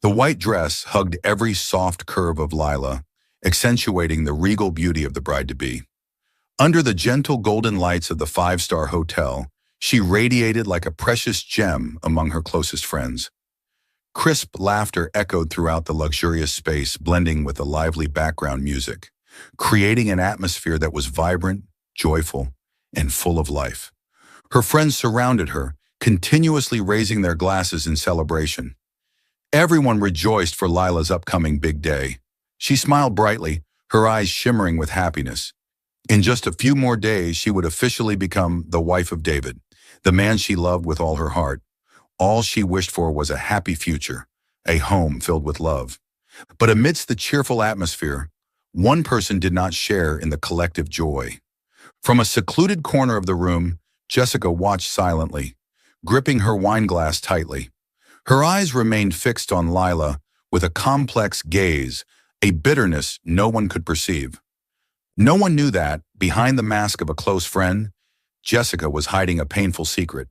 The white dress hugged every soft curve of Lila, accentuating the regal beauty of the bride-to-be. Under the gentle golden lights of the five-star hotel, she radiated like a precious gem among her closest friends. Crisp laughter echoed throughout the luxurious space, blending with the lively background music, creating an atmosphere that was vibrant, joyful, and full of life. Her friends surrounded her, continuously raising their glasses in celebration. Everyone rejoiced for Lila's upcoming big day. She smiled brightly, her eyes shimmering with happiness. In just a few more days, she would officially become the wife of David, the man she loved with all her heart. All she wished for was a happy future, a home filled with love. But amidst the cheerful atmosphere, one person did not share in the collective joy. From a secluded corner of the room, Jessica watched silently, gripping her wine glass tightly. Her eyes remained fixed on Lila with a complex gaze, a bitterness no one could perceive. No one knew that, behind the mask of a close friend, Jessica was hiding a painful secret.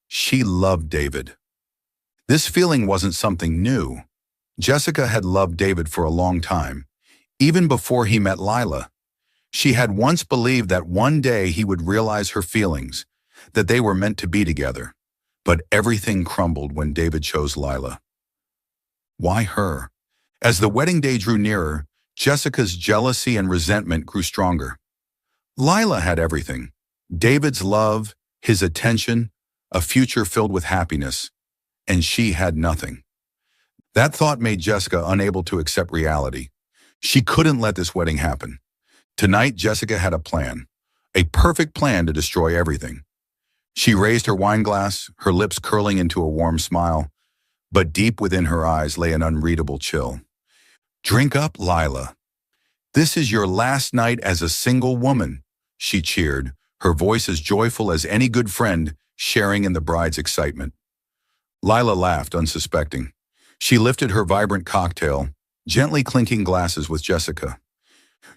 She loved David. This feeling wasn't something new. Jessica had loved David for a long time, even before he met Lila. She had once believed that one day he would realize her feelings, that they were meant to be together. But everything crumbled when David chose Lila. Why her? As the wedding day drew nearer, Jessica's jealousy and resentment grew stronger. Lila had everything: David's love, his attention, a future filled with happiness, and she had nothing. That thought made Jessica unable to accept reality. She couldn't let this wedding happen. Tonight, Jessica had a plan, a perfect plan to destroy everything. She raised her wine glass, her lips curling into a warm smile, but deep within her eyes lay an unreadable chill. "Drink up, Lila. This is your last night as a single woman," she cheered, her voice as joyful as any good friend sharing in the bride's excitement. Lila laughed, unsuspecting. She lifted her vibrant cocktail, gently clinking glasses with Jessica.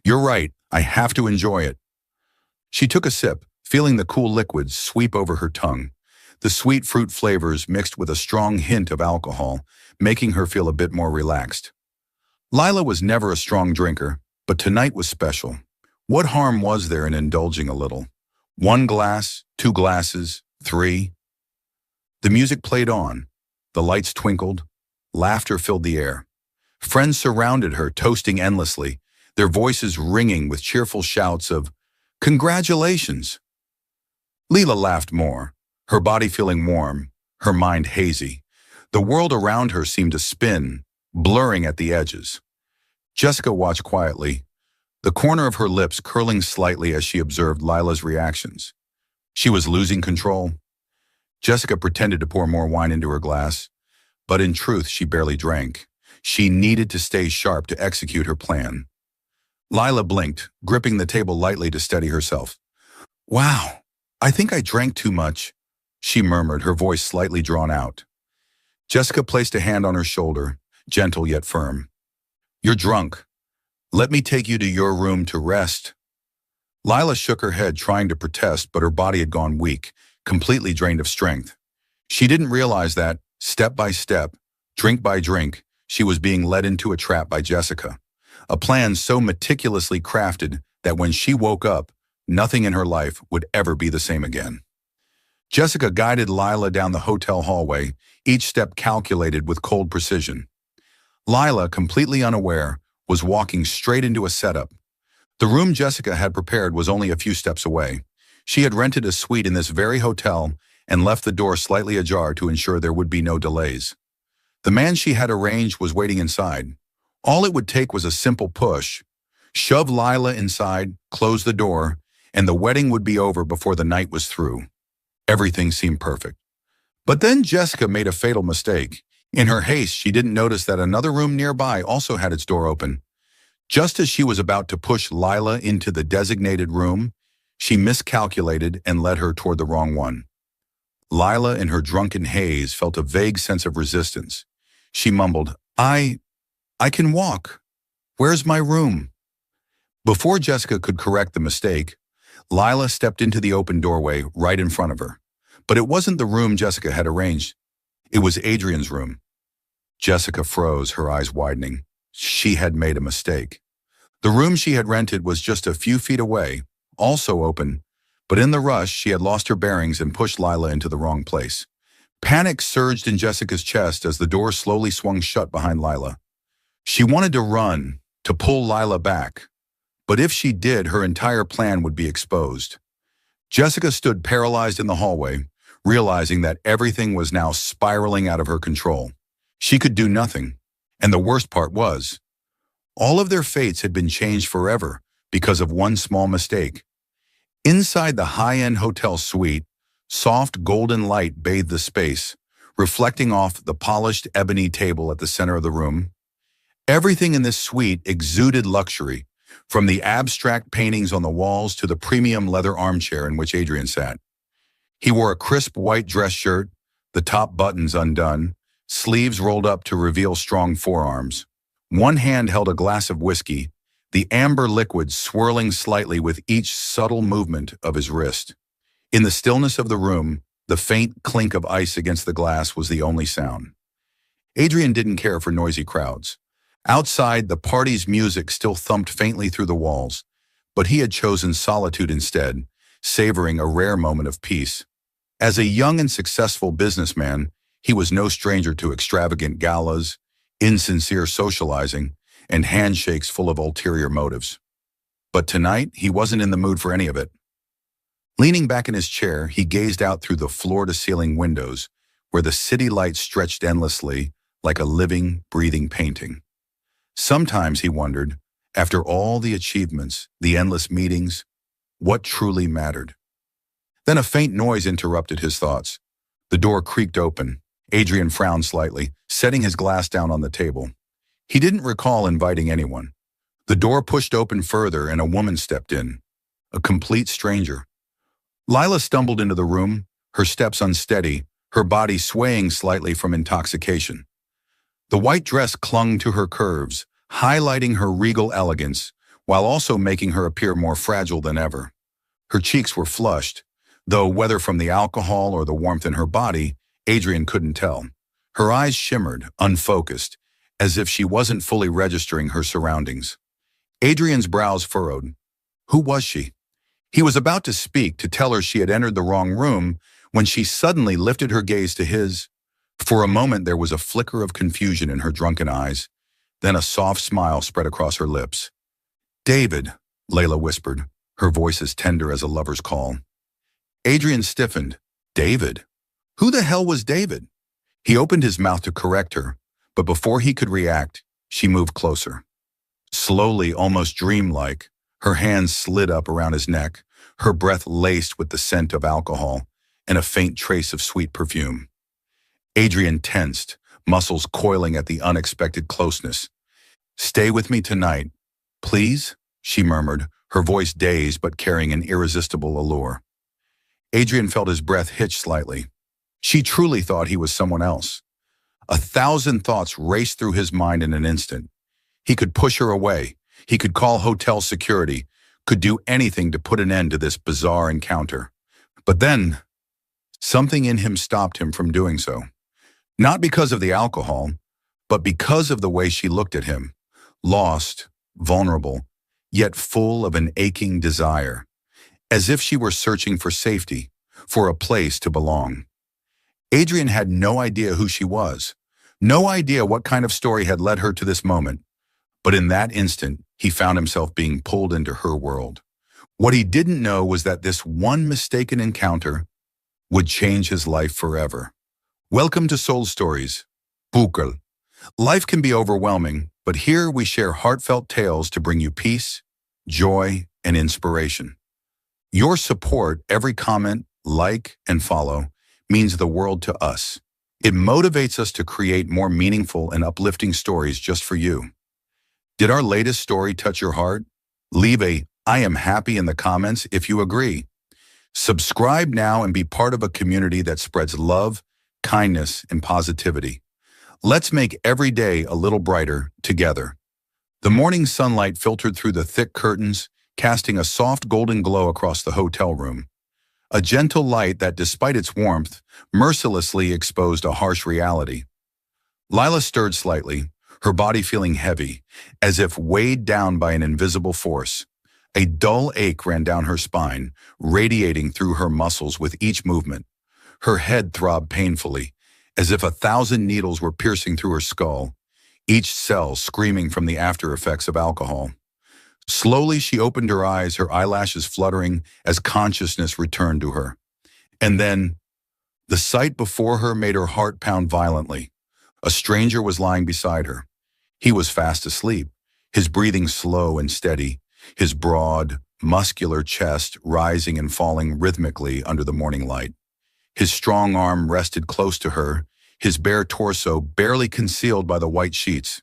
"You're right, I have to enjoy it." She took a sip, feeling the cool liquids sweep over her tongue. The sweet fruit flavors mixed with a strong hint of alcohol, making her feel a bit more relaxed. Lila was never a strong drinker, but tonight was special. What harm was there in indulging a little? 1 glass, 2 glasses, 3. The music played on. The lights twinkled. Laughter filled the air. Friends surrounded her, toasting endlessly, their voices ringing with cheerful shouts of, "Congratulations!" Lila laughed more, her body feeling warm, her mind hazy. The world around her seemed to spin, blurring at the edges. Jessica watched quietly, the corner of her lips curling slightly as she observed Lila's reactions. She was losing control. Jessica pretended to pour more wine into her glass, but in truth she barely drank. She needed to stay sharp to execute her plan. Lila blinked, gripping the table lightly to steady herself. "Wow, I think I drank too much," she murmured, her voice slightly drawn out. Jessica placed a hand on her shoulder, gentle yet firm. "You're drunk. Let me take you to your room to rest." Lila shook her head, trying to protest, but her body had gone weak, completely drained of strength. She didn't realize that, step by step, drink by drink, she was being led into a trap by Jessica. A plan so meticulously crafted that when she woke up, nothing in her life would ever be the same again. Jessica guided Lila down the hotel hallway, each step calculated with cold precision. Lila, completely unaware, was walking straight into a setup. The room Jessica had prepared was only a few steps away. She had rented a suite in this very hotel and left the door slightly ajar to ensure there would be no delays. The man she had arranged was waiting inside. All it would take was a simple push. Shove Lila inside, close the door, and the wedding would be over before the night was through. Everything seemed perfect. But then Jessica made a fatal mistake. In her haste, she didn't notice that another room nearby also had its door open. Just as she was about to push Lila into the designated room, she miscalculated and led her toward the wrong one. Lila, in her drunken haze, felt a vague sense of resistance. She mumbled, I can walk. Where's my room?" Before Jessica could correct the mistake, Lila stepped into the open doorway right in front of her. But it wasn't the room Jessica had arranged. It was Adrian's room. Jessica froze, her eyes widening. She had made a mistake. The room she had rented was just a few feet away, also open, but in the rush, she had lost her bearings and pushed Lila into the wrong place. Panic surged in Jessica's chest as the door slowly swung shut behind Lila. She wanted to run, to pull Lila back, but if she did, her entire plan would be exposed. Jessica stood paralyzed in the hallway, realizing that everything was now spiraling out of her control. She could do nothing, and the worst part was, all of their fates had been changed forever because of one small mistake. Inside the high-end hotel suite, soft golden light bathed the space, reflecting off the polished ebony table at the center of the room. Everything in this suite exuded luxury, from the abstract paintings on the walls to the premium leather armchair in which Adrian sat. He wore a crisp white dress shirt, the top buttons undone, sleeves rolled up to reveal strong forearms. One hand held a glass of whiskey, the amber liquid swirling slightly with each subtle movement of his wrist. In the stillness of the room, the faint clink of ice against the glass was the only sound. Adrian didn't care for noisy crowds. Outside, the party's music still thumped faintly through the walls, but he had chosen solitude instead, savoring a rare moment of peace. As a young and successful businessman, he was no stranger to extravagant galas, insincere socializing, and handshakes full of ulterior motives. But tonight, he wasn't in the mood for any of it. Leaning back in his chair, he gazed out through the floor-to-ceiling windows, where the city lights stretched endlessly like a living, breathing painting. Sometimes he wondered, after all the achievements, the endless meetings, what truly mattered. Then a faint noise interrupted his thoughts. The door creaked open. Adrian frowned slightly, setting his glass down on the table. He didn't recall inviting anyone. The door pushed open further and a woman stepped in, a complete stranger. Lila stumbled into the room, her steps unsteady, her body swaying slightly from intoxication. The white dress clung to her curves, highlighting her regal elegance, while also making her appear more fragile than ever. Her cheeks were flushed, though whether from the alcohol or the warmth in her body, Adrian couldn't tell. Her eyes shimmered, unfocused, as if she wasn't fully registering her surroundings. Adrian's brows furrowed. Who was she? He was about to speak, to tell her she had entered the wrong room, when she suddenly lifted her gaze to his. For a moment there was a flicker of confusion in her drunken eyes, then a soft smile spread across her lips. "David," Layla whispered, her voice as tender as a lover's call. Adrian stiffened. David? Who the hell was David? He opened his mouth to correct her, but before he could react, she moved closer. Slowly, almost dreamlike, her hands slid up around his neck, her breath laced with the scent of alcohol and a faint trace of sweet perfume. Adrian tensed, muscles coiling at the unexpected closeness. "Stay with me tonight, please," she murmured, her voice dazed but carrying an irresistible allure. Adrian felt his breath hitch slightly. She truly thought he was someone else. 1,000 thoughts raced through his mind in an instant. He could push her away. He could call hotel security, could do anything to put an end to this bizarre encounter. But then, something in him stopped him from doing so. Not because of the alcohol, but because of the way she looked at him, lost, vulnerable, yet full of an aching desire, as if she were searching for safety, for a place to belong. Adrian had no idea who she was, no idea what kind of story had led her to this moment, but in that instant, he found himself being pulled into her world. What he didn't know was that this one mistaken encounter would change his life forever. Welcome to Soul Stories. Bridal. Life can be overwhelming, but here we share heartfelt tales to bring you peace, joy, and inspiration. Your support, every comment, like, and follow, means the world to us. It motivates us to create more meaningful and uplifting stories just for you. Did our latest story touch your heart? Leave a "I am happy" in the comments if you agree. Subscribe now and be part of a community that spreads love, kindness, and positivity. Let's make every day a little brighter together. The morning sunlight filtered through the thick curtains, casting a soft golden glow across the hotel room. A gentle light that, despite its warmth, mercilessly exposed a harsh reality. Lila stirred slightly, her body feeling heavy, as if weighed down by an invisible force. A dull ache ran down her spine, radiating through her muscles with each movement. Her head throbbed painfully, as if 1,000 needles were piercing through her skull, each cell screaming from the after effects of alcohol. Slowly she opened her eyes, her eyelashes fluttering as consciousness returned to her. And then, the sight before her made her heart pound violently. A stranger was lying beside her. He was fast asleep, his breathing slow and steady, his broad, muscular chest rising and falling rhythmically under the morning light. His strong arm rested close to her, his bare torso barely concealed by the white sheets.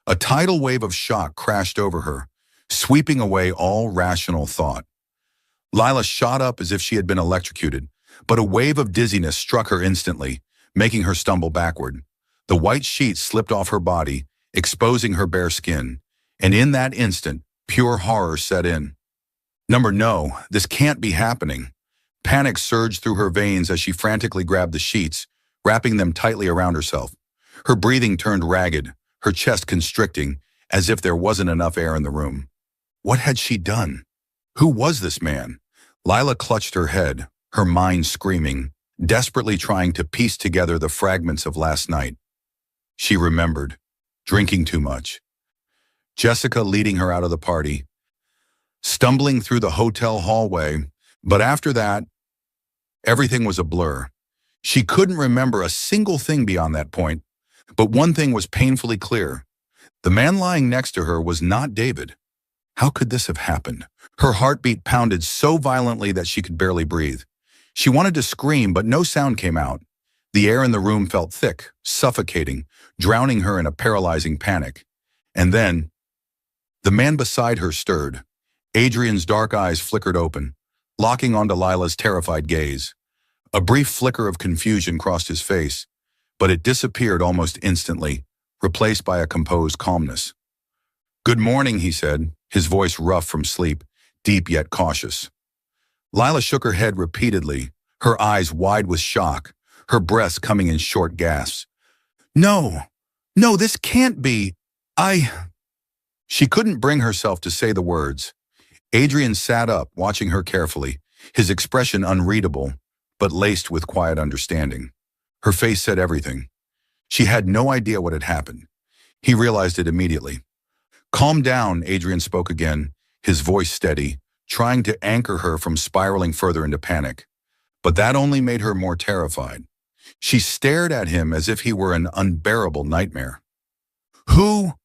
A tidal wave of shock crashed over her, sweeping away all rational thought. Lila shot up as if she had been electrocuted, but a wave of dizziness struck her instantly, making her stumble backward. The white sheets slipped off her body, exposing her bare skin, and in that instant, pure horror set in. No, this can't be happening. Panic surged through her veins as she frantically grabbed the sheets, wrapping them tightly around herself. Her breathing turned ragged, her chest constricting, as if there wasn't enough air in the room. What had she done? Who was this man? Lila clutched her head, her mind screaming, desperately trying to piece together the fragments of last night. She remembered, drinking too much. Jessica leading her out of the party, stumbling through the hotel hallway, but after that, everything was a blur. She couldn't remember a single thing beyond that point, but one thing was painfully clear. The man lying next to her was not David. How could this have happened? Her heartbeat pounded so violently that she could barely breathe. She wanted to scream, but no sound came out. The air in the room felt thick, suffocating, drowning her in a paralyzing panic. And then, the man beside her stirred. Adrian's dark eyes flickered open, locking onto Lila's terrified gaze. A brief flicker of confusion crossed his face, but it disappeared almost instantly, replaced by a composed calmness. "Good morning," he said, his voice rough from sleep, deep yet cautious. Lila shook her head repeatedly, her eyes wide with shock, her breaths coming in short gasps. No, this can't be. She couldn't bring herself to say the words. Adrian sat up, watching her carefully, his expression unreadable, but laced with quiet understanding. Her face said everything. She had no idea what had happened. He realized it immediately. "Calm down," Adrian spoke again, his voice steady, trying to anchor her from spiraling further into panic. But that only made her more terrified. She stared at him as if he were an unbearable nightmare. Who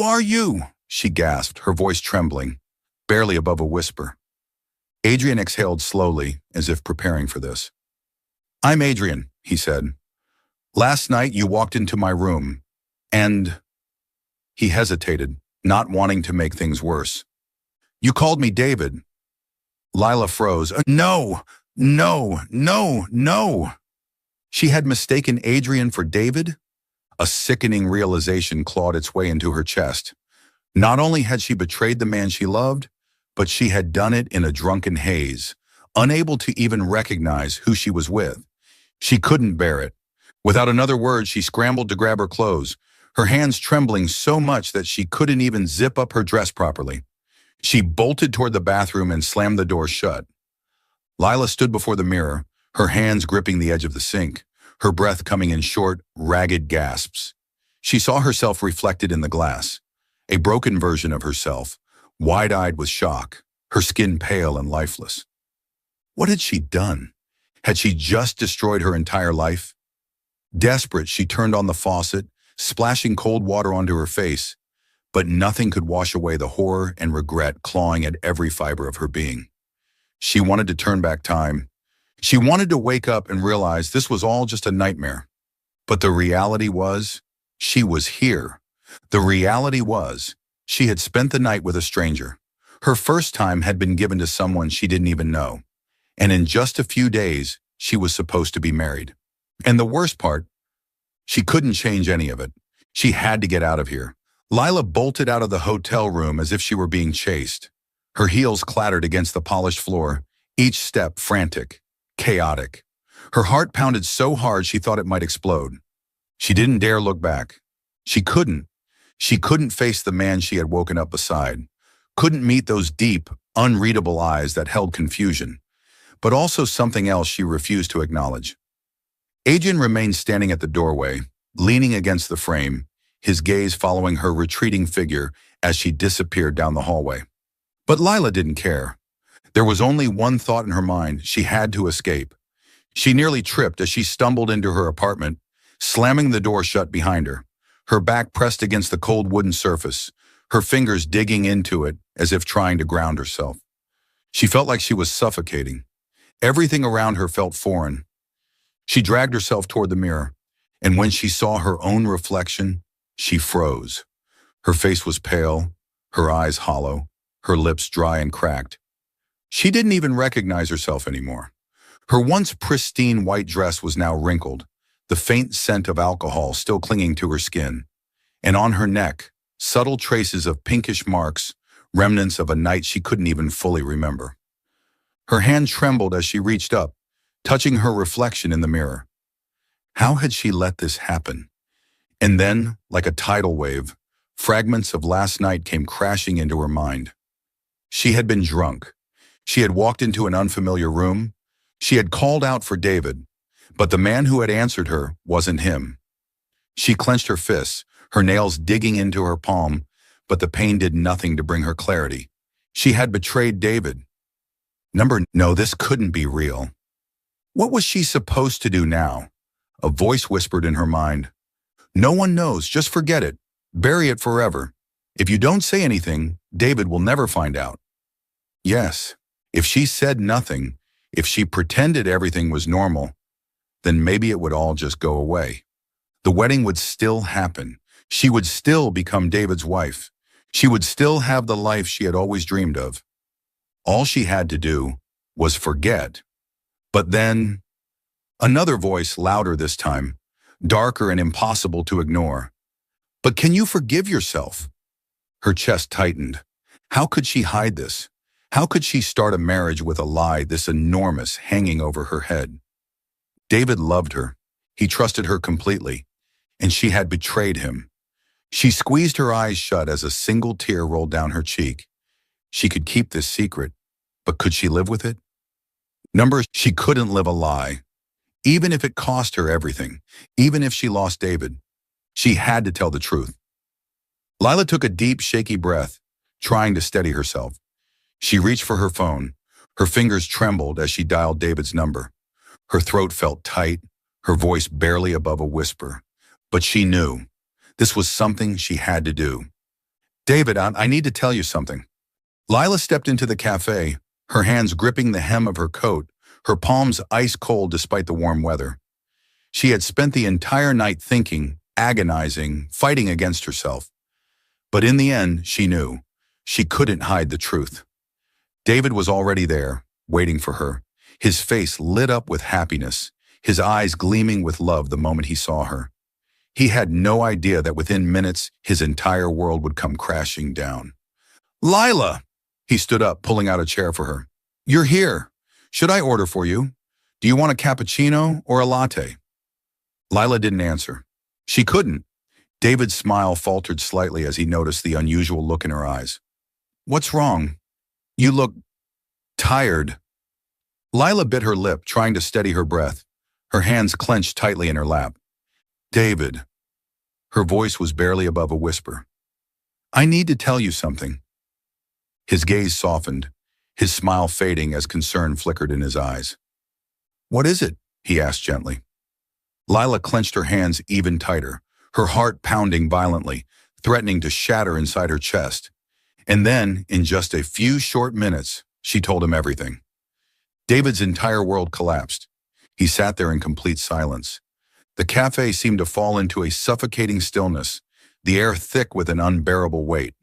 are you?" she gasped, her voice trembling, barely above a whisper. Adrian exhaled slowly, as if preparing for this. "I'm Adrian," he said. "Last night you walked into my room, and—" He hesitated, not wanting to make things worse. "You called me David." Lila froze. No! She had mistaken Adrian for David? A sickening realization clawed its way into her chest. Not only had she betrayed the man she loved, but she had done it in a drunken haze, unable to even recognize who she was with. She couldn't bear it. Without another word, she scrambled to grab her clothes, her hands trembling so much that she couldn't even zip up her dress properly. She bolted toward the bathroom and slammed the door shut. Lila stood before the mirror, her hands gripping the edge of the sink, her breath coming in short, ragged gasps. She saw herself reflected in the glass, a broken version of herself, wide-eyed with shock, her skin pale and lifeless. What had she done? Had she just destroyed her entire life? Desperate, she turned on the faucet, splashing cold water onto her face, but nothing could wash away the horror and regret clawing at every fiber of her being. She wanted to turn back time. She wanted to wake up and realize this was all just a nightmare. But the reality was, she was here. The reality was, she had spent the night with a stranger. Her first time had been given to someone she didn't even know. And in just a few days, she was supposed to be married. And the worst part, she couldn't change any of it. She had to get out of here. Lila bolted out of the hotel room as if she were being chased. Her heels clattered against the polished floor, each step frantic, chaotic. Her heart pounded so hard she thought it might explode. She didn't dare look back. She couldn't. She couldn't face the man she had woken up beside. Couldn't meet those deep, unreadable eyes that held confusion, but also something else she refused to acknowledge. Adrian remained standing at the doorway, leaning against the frame, his gaze following her retreating figure as she disappeared down the hallway. But Lila didn't care. There was only one thought in her mind: she had to escape. She nearly tripped as she stumbled into her apartment, slamming the door shut behind her, her back pressed against the cold wooden surface, her fingers digging into it as if trying to ground herself. She felt like she was suffocating. Everything around her felt foreign. She dragged herself toward the mirror, and when she saw her own reflection, she froze. Her face was pale, her eyes hollow, her lips dry and cracked. She didn't even recognize herself anymore. Her once pristine white dress was now wrinkled, the faint scent of alcohol still clinging to her skin, and on her neck, subtle traces of pinkish marks, remnants of a night she couldn't even fully remember. Her hand trembled as she reached up, touching her reflection in the mirror. How had she let this happen? And then, like a tidal wave, fragments of last night came crashing into her mind. She had been drunk. She had walked into an unfamiliar room. She had called out for David, but the man who had answered her wasn't him. She clenched her fists, her nails digging into her palm, but the pain did nothing to bring her clarity. She had betrayed David. No, this couldn't be real. What was she supposed to do now? A voice whispered in her mind. No one knows, just forget it. Bury it forever. If you don't say anything, David will never find out. Yes, if she said nothing, if she pretended everything was normal, then maybe it would all just go away. The wedding would still happen. She would still become David's wife. She would still have the life she had always dreamed of. All she had to do was forget. But then, another voice, louder this time, darker and impossible to ignore. But can you forgive yourself? Her chest tightened. How could she hide this? How could she start a marriage with a lie this enormous hanging over her head? David loved her. He trusted her completely, and she had betrayed him. She squeezed her eyes shut as a single tear rolled down her cheek. She could keep this secret, but could she live with it? She couldn't live a lie. Even if it cost her everything, even if she lost David, she had to tell the truth. Lila took a deep, shaky breath, trying to steady herself. She reached for her phone. Her fingers trembled as she dialed David's number. Her throat felt tight, her voice barely above a whisper. But she knew. This was something she had to do. David, I need to tell you something. Lila stepped into the cafe, her hands gripping the hem of her coat, her palms ice cold despite the warm weather. She had spent the entire night thinking, agonizing, fighting against herself. But in the end, she knew. She couldn't hide the truth. David was already there, waiting for her, his face lit up with happiness, his eyes gleaming with love the moment he saw her. He had no idea that within minutes, his entire world would come crashing down. Lila! He stood up, pulling out a chair for her. You're here. Should I order for you? Do you want a cappuccino or a latte? Lila didn't answer. She couldn't. David's smile faltered slightly as he noticed the unusual look in her eyes. What's wrong? You look tired. Lila bit her lip, trying to steady her breath. Her hands clenched tightly in her lap. David. Her voice was barely above a whisper. I need to tell you something. His gaze softened, his smile fading as concern flickered in his eyes. What is it? He asked gently. Lila clenched her hands even tighter, her heart pounding violently, threatening to shatter inside her chest. And then, in just a few short minutes, she told him everything. David's entire world collapsed. He sat there in complete silence. The cafe seemed to fall into a suffocating stillness, the air thick with an unbearable weight.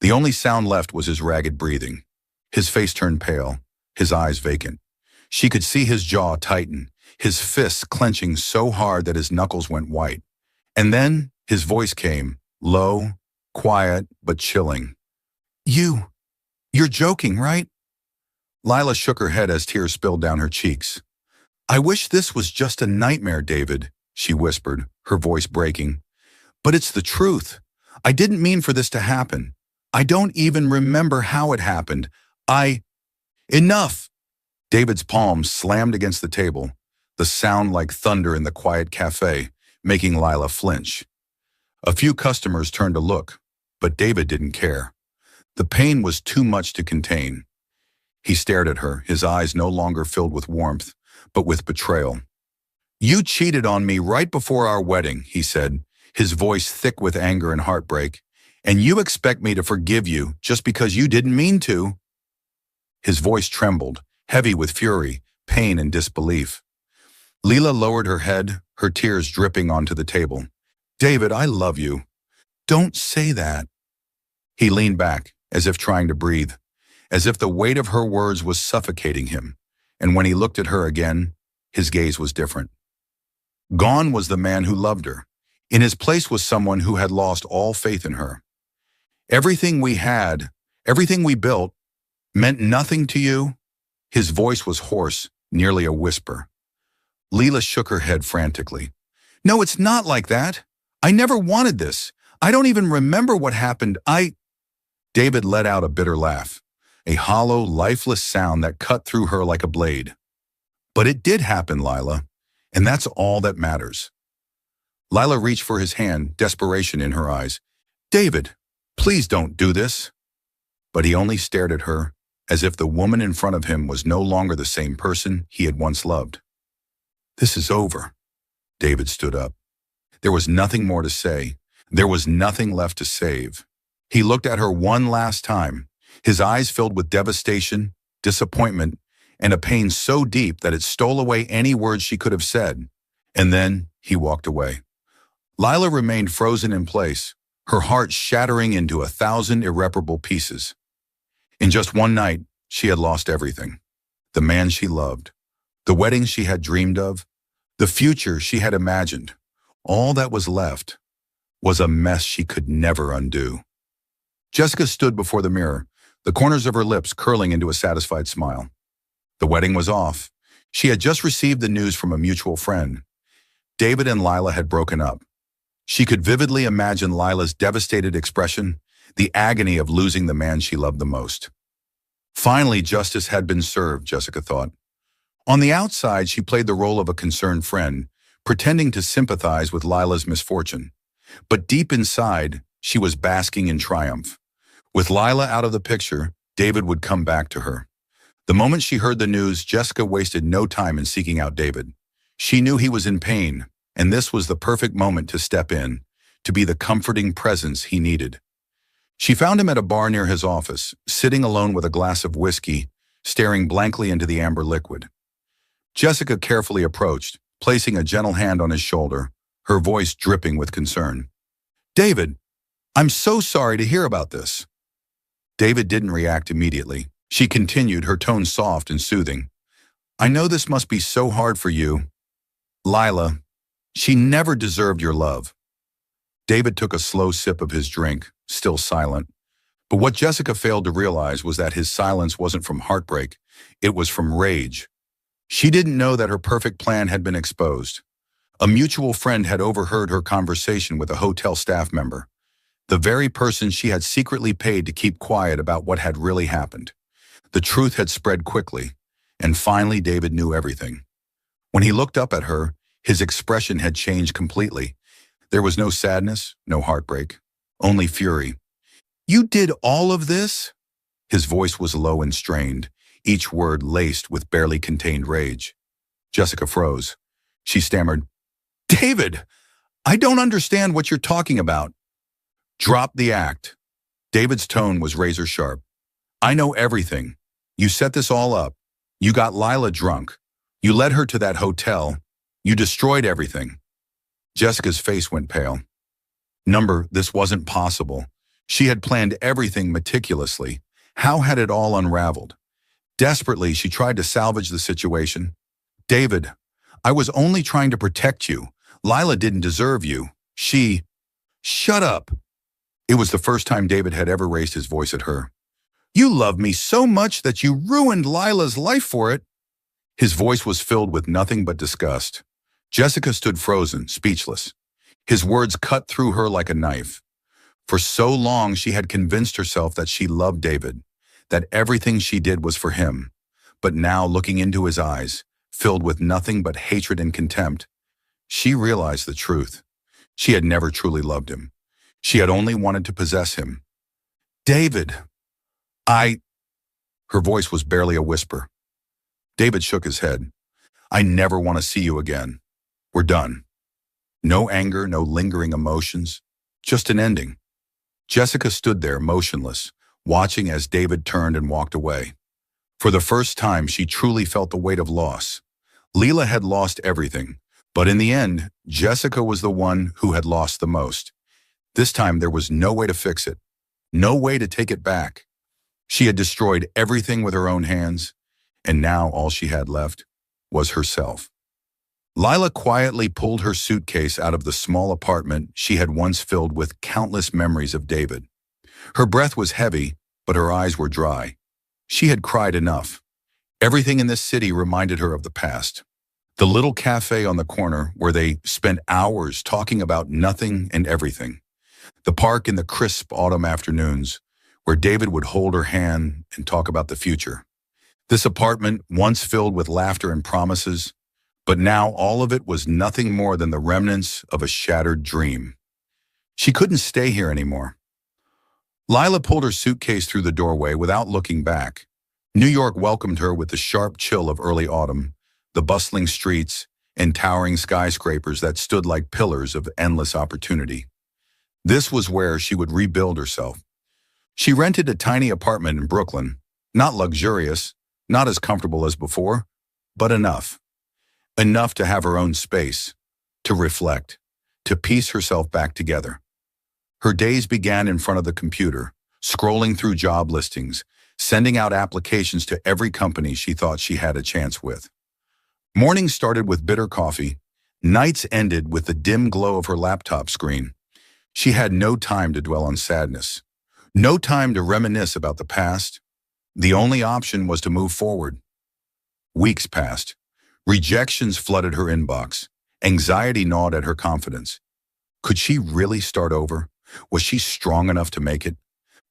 The only sound left was his ragged breathing. His face turned pale, his eyes vacant. She could see his jaw tighten, his fists clenching so hard that his knuckles went white. And then his voice came, low, quiet, but chilling. You're joking, right? Lila shook her head as tears spilled down her cheeks. I wish this was just a nightmare, David. she whispered, her voice breaking. But it's the truth. I didn't mean for this to happen. I don't even remember how it happened. Enough! David's palms slammed against the table, the sound like thunder in the quiet cafe, making Lila flinch. A few customers turned to look, but David didn't care. The pain was too much to contain. He stared at her, his eyes no longer filled with warmth, but with betrayal. You cheated on me right before our wedding, he said, his voice thick with anger and heartbreak. And you expect me to forgive you just because you didn't mean to? His voice trembled, heavy with fury, pain, and disbelief. Lila lowered her head, her tears dripping onto the table. David, I love you. Don't say that. He leaned back, as if trying to breathe, as if the weight of her words was suffocating him, and when he looked at her again, his gaze was different. Gone was the man who loved her. In his place was someone who had lost all faith in her. Everything we had, everything we built, meant nothing to you? His voice was hoarse, nearly a whisper. Lila shook her head frantically. No, it's not like that. I never wanted this. I don't even remember what happened. David let out a bitter laugh, a hollow, lifeless sound that cut through her like a blade. But it did happen, Lila, and that's all that matters. Lila reached for his hand, desperation in her eyes. David, please don't do this. But he only stared at her, as if the woman in front of him was no longer the same person he had once loved. This is over. David stood up. There was nothing more to say. There was nothing left to save. He looked at her one last time, his eyes filled with devastation, disappointment, and a pain so deep that it stole away any words she could have said. And then he walked away. Lila remained frozen in place, her heart shattering into 1,000 irreparable pieces. In just one night, she had lost everything. The man she loved, the wedding she had dreamed of, the future she had imagined. All that was left was a mess she could never undo. Jessica stood before the mirror, the corners of her lips curling into a satisfied smile. The wedding was off. She had just received the news from a mutual friend. David and Lila had broken up. She could vividly imagine Lila's devastated expression, the agony of losing the man she loved the most. Finally, justice had been served, Jessica thought. On the outside, she played the role of a concerned friend, pretending to sympathize with Lila's misfortune. But deep inside, she was basking in triumph. With Lila out of the picture, David would come back to her. The moment she heard the news, Jessica wasted no time in seeking out David. She knew he was in pain, and this was the perfect moment to step in, to be the comforting presence he needed. She found him at a bar near his office, sitting alone with a glass of whiskey, staring blankly into the amber liquid. Jessica carefully approached, placing a gentle hand on his shoulder, her voice dripping with concern. David, I'm so sorry to hear about this. David didn't react immediately. She continued, her tone soft and soothing. I know this must be so hard for you. Lila, she never deserved your love. David took a slow sip of his drink, still silent. But what Jessica failed to realize was that his silence wasn't from heartbreak, it was from rage. She didn't know that her perfect plan had been exposed. A mutual friend had overheard her conversation with a hotel staff member, the very person she had secretly paid to keep quiet about what had really happened. The truth had spread quickly, and finally David knew everything. When he looked up at her, his expression had changed completely. There was no sadness, no heartbreak, only fury. You did all of this? His voice was low and strained, each word laced with barely contained rage. Jessica froze. She stammered, David, I don't understand what you're talking about. Drop the act. David's tone was razor sharp. I know everything. You set this all up. You got Lila drunk. You led her to that hotel. You destroyed everything. Jessica's face went pale. This wasn't possible. She had planned everything meticulously. How had it all unraveled? Desperately, she tried to salvage the situation. David, I was only trying to protect you. Lila didn't deserve you. Shut up. It was the first time David had ever raised his voice at her. You love me so much that you ruined Lila's life for it. His voice was filled with nothing but disgust. Jessica stood frozen, speechless. His words cut through her like a knife. For so long she had convinced herself that she loved David, that everything she did was for him. But now, looking into his eyes, filled with nothing but hatred and contempt, she realized the truth. She had never truly loved him. She had only wanted to possess him. "David, I—" Her voice was barely a whisper. David shook his head. "I never want to see you again. We're done." No anger, no lingering emotions, just an ending. Jessica stood there, motionless, watching as David turned and walked away. For the first time, she truly felt the weight of loss. Leela had lost everything, but in the end, Jessica was the one who had lost the most. This time, there was no way to fix it, no way to take it back. She had destroyed everything with her own hands, and now all she had left was herself. Lila quietly pulled her suitcase out of the small apartment she had once filled with countless memories of David. Her breath was heavy, but her eyes were dry. She had cried enough. Everything in this city reminded her of the past. The little cafe on the corner where they spent hours talking about nothing and everything. The park in the crisp autumn afternoons, where David would hold her hand and talk about the future. This apartment, once filled with laughter and promises, but now all of it was nothing more than the remnants of a shattered dream. She couldn't stay here anymore. Lila pulled her suitcase through the doorway without looking back. New York welcomed her with the sharp chill of early autumn, the bustling streets, and towering skyscrapers that stood like pillars of endless opportunity. This was where she would rebuild herself. She rented a tiny apartment in Brooklyn, not luxurious, not as comfortable as before, but enough. Enough to have her own space, to reflect, to piece herself back together. Her days began in front of the computer, scrolling through job listings, sending out applications to every company she thought she had a chance with. Mornings started with bitter coffee. Nights ended with the dim glow of her laptop screen. She had no time to dwell on sadness, no time to reminisce about the past. The only option was to move forward. Weeks passed. Rejections flooded her inbox. Anxiety gnawed at her confidence. Could she really start over? Was she strong enough to make it?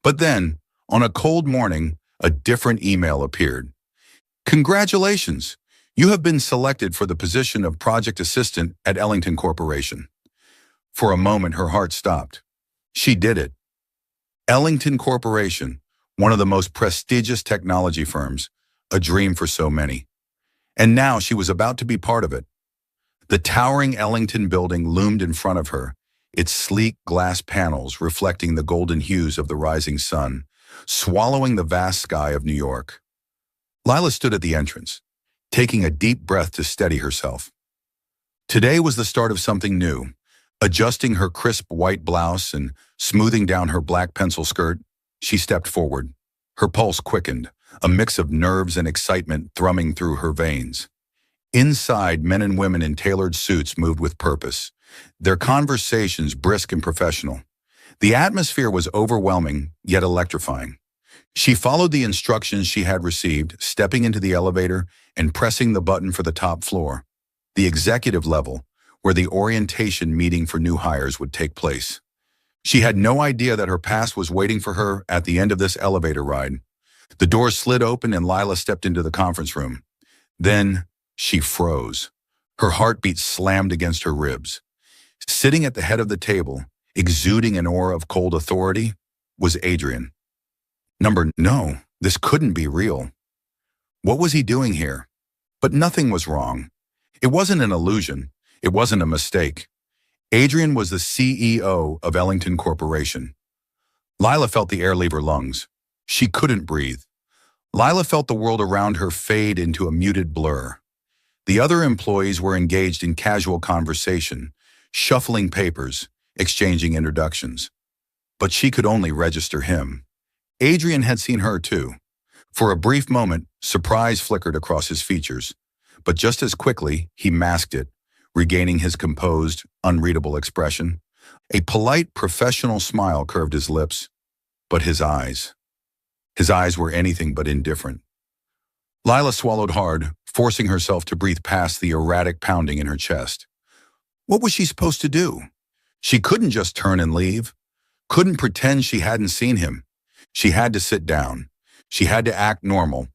But then, on a cold morning, a different email appeared. "Congratulations! You have been selected for the position of project assistant at Ellington Corporation." For a moment, her heart stopped. She did it. Ellington Corporation, one of the most prestigious technology firms, a dream for so many. And now she was about to be part of it. The towering Ellington building loomed in front of her, its sleek glass panels reflecting the golden hues of the rising sun, swallowing the vast sky of New York. Lila stood at the entrance, taking a deep breath to steady herself. Today was the start of something new. Adjusting her crisp white blouse and smoothing down her black pencil skirt, she stepped forward. Her pulse quickened, a mix of nerves and excitement thrumming through her veins. Inside, men and women in tailored suits moved with purpose, their conversations brisk and professional. The atmosphere was overwhelming, yet electrifying. She followed the instructions she had received, stepping into the elevator and pressing the button for the top floor, the executive level, where the orientation meeting for new hires would take place. She had no idea that her past was waiting for her at the end of this elevator ride. The doors slid open and Lila stepped into the conference room. Then she froze. Her heartbeat slammed against her ribs. Sitting at the head of the table, exuding an aura of cold authority, was Adrian. No, this couldn't be real. What was he doing here? But nothing was wrong. It wasn't an illusion. It wasn't a mistake. Adrian was the CEO of Ellington Corporation. Lila felt the air leave her lungs. She couldn't breathe. Lila felt the world around her fade into a muted blur. The other employees were engaged in casual conversation, shuffling papers, exchanging introductions. But she could only register him. Adrian had seen her too. For a brief moment, surprise flickered across his features, but just as quickly, he masked it, regaining his composed, unreadable expression. A polite, professional smile curved his lips, but his eyes were anything but indifferent. Lila swallowed hard, forcing herself to breathe past the erratic pounding in her chest. What was she supposed to do? She couldn't just turn and leave, couldn't pretend she hadn't seen him. She had to sit down. She had to act normal.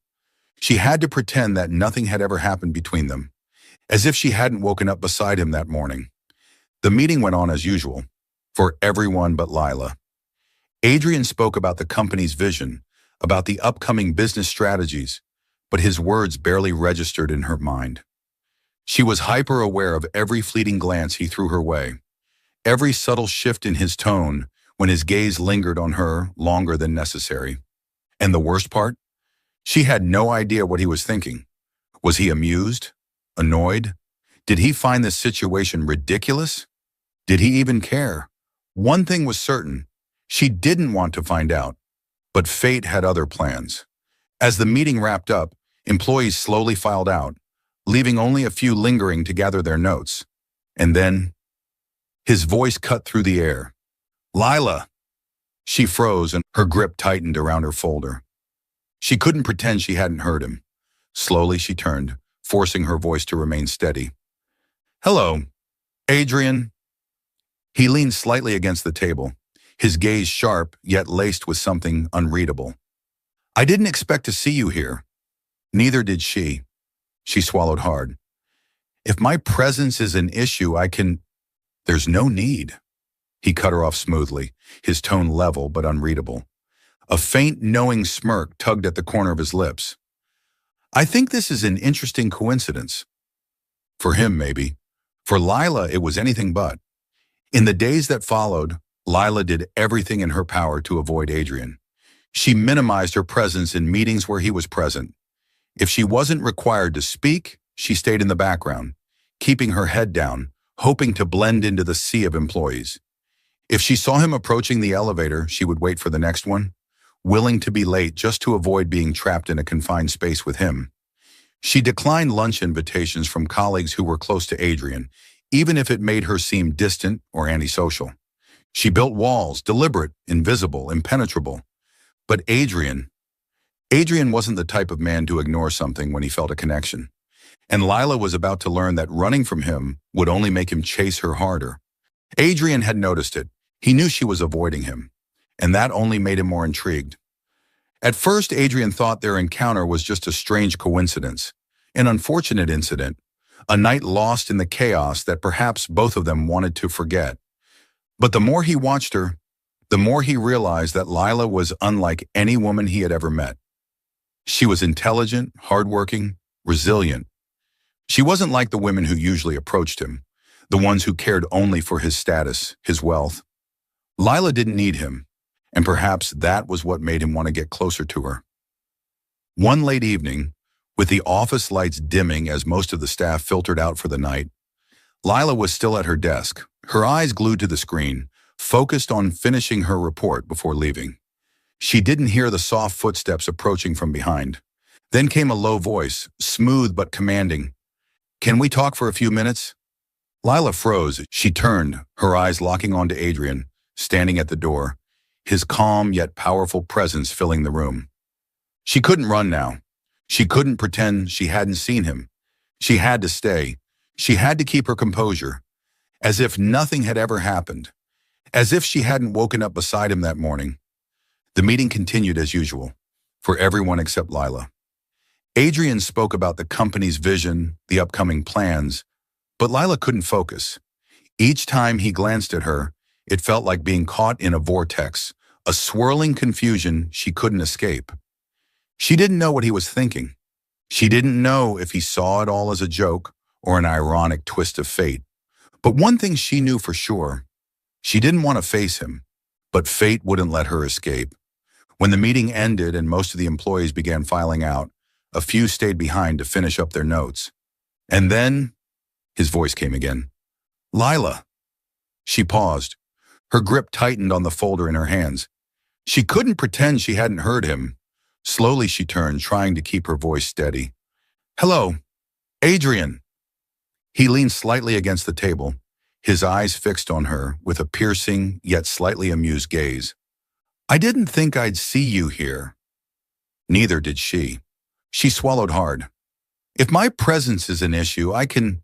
She had to pretend that nothing had ever happened between them, as if she hadn't woken up beside him that morning. The meeting went on as usual, for everyone but Lila. Adrian spoke about the company's vision, about the upcoming business strategies, but his words barely registered in her mind. She was hyper-aware of every fleeting glance he threw her way, every subtle shift in his tone when his gaze lingered on her longer than necessary. And the worst part? She had no idea what he was thinking. Was he amused? Annoyed? Did he find this situation ridiculous? Did he even care? One thing was certain. She didn't want to find out. But fate had other plans. As the meeting wrapped up, employees slowly filed out, leaving only a few lingering to gather their notes. And then, his voice cut through the air. "Lila!" She froze and her grip tightened around her folder. She couldn't pretend she hadn't heard him. Slowly she turned, forcing her voice to remain steady. "Hello, Adrian." He leaned slightly against the table, his gaze sharp yet laced with something unreadable. "I didn't expect to see you here." Neither did she. She swallowed hard. "If my presence is an issue, I can—" "There's no need." He cut her off smoothly, his tone level but unreadable. A faint, knowing smirk tugged at the corner of his lips. "I think this is an interesting coincidence." For him, maybe. For Lila, it was anything but. In the days that followed, Lila did everything in her power to avoid Adrian. She minimized her presence in meetings where he was present. If she wasn't required to speak, she stayed in the background, keeping her head down, hoping to blend into the sea of employees. If she saw him approaching the elevator, she would wait for the next one, willing to be late just to avoid being trapped in a confined space with him. She declined lunch invitations from colleagues who were close to Adrian, even if it made her seem distant or antisocial. She built walls, deliberate, invisible, impenetrable. But Adrian wasn't the type of man to ignore something when he felt a connection. And Lila was about to learn that running from him would only make him chase her harder. Adrian had noticed it. He knew she was avoiding him, and that only made him more intrigued. At first, Adrian thought their encounter was just a strange coincidence, an unfortunate incident, a night lost in the chaos that perhaps both of them wanted to forget. But the more he watched her, the more he realized that Lila was unlike any woman he had ever met. She was intelligent, hardworking, resilient. She wasn't like the women who usually approached him, the ones who cared only for his status, his wealth. Lila didn't need him, and perhaps that was what made him want to get closer to her. One late evening, with the office lights dimming as most of the staff filtered out for the night, Lila was still at her desk, her eyes glued to the screen, focused on finishing her report before leaving. She didn't hear the soft footsteps approaching from behind. Then came a low voice, smooth but commanding. "Can we talk for a few minutes?" Lila froze. She turned, her eyes locking onto Adrian, standing at the door, his calm yet powerful presence filling the room. She couldn't run now. She couldn't pretend she hadn't seen him. She had to stay. She had to keep her composure, as if nothing had ever happened, as if she hadn't woken up beside him that morning. The meeting continued as usual, for everyone except Lila. Adrian spoke about the company's vision, the upcoming plans, but Lila couldn't focus. Each time he glanced at her, it felt like being caught in a vortex, a swirling confusion she couldn't escape. She didn't know what he was thinking. She didn't know if he saw it all as a joke or an ironic twist of fate. But one thing she knew for sure, she didn't want to face him, but fate wouldn't let her escape. When the meeting ended and most of the employees began filing out, a few stayed behind to finish up their notes. And then, his voice came again. "Lila." She paused. Her grip tightened on the folder in her hands. She couldn't pretend she hadn't heard him. Slowly she turned, trying to keep her voice steady. "Hello, Adrian." He leaned slightly against the table, his eyes fixed on her with a piercing yet slightly amused gaze. "I didn't think I'd see you here." Neither did she. She swallowed hard. "If my presence is an issue, I can—"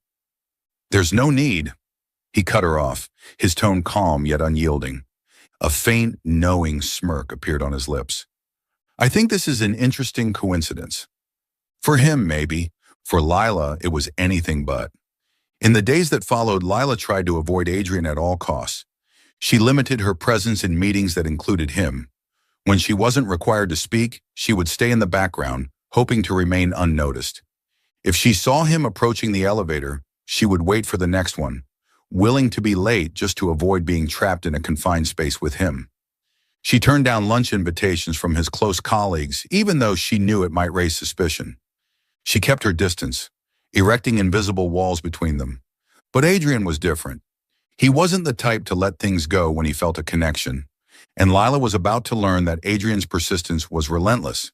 "There's no need." He cut her off, his tone calm yet unyielding. A faint, knowing smirk appeared on his lips. I think this is an interesting coincidence. For him, maybe. For Lila, it was anything but. In the days that followed, Lila tried to avoid Adrian at all costs. She limited her presence in meetings that included him. When she wasn't required to speak, she would stay in the background, hoping to remain unnoticed. If she saw him approaching the elevator, she would wait for the next one, willing to be late just to avoid being trapped in a confined space with him. She turned down lunch invitations from his close colleagues, even though she knew it might raise suspicion. She kept her distance, erecting invisible walls between them. But Adrian was different. He wasn't the type to let things go when he felt a connection, and Lila was about to learn that Adrian's persistence was relentless.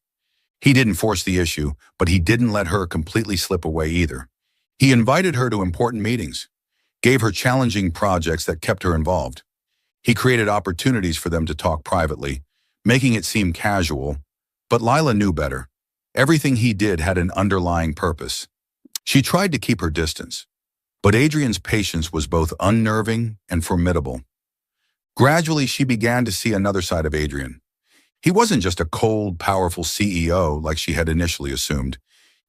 He didn't force the issue, but he didn't let her completely slip away either. He invited her to important meetings, gave her challenging projects that kept her involved. He created opportunities for them to talk privately, making it seem casual, but Lila knew better. Everything he did had an underlying purpose. She tried to keep her distance, but Adrian's patience was both unnerving and formidable. Gradually, she began to see another side of Adrian. He wasn't just a cold, powerful CEO like she had initially assumed.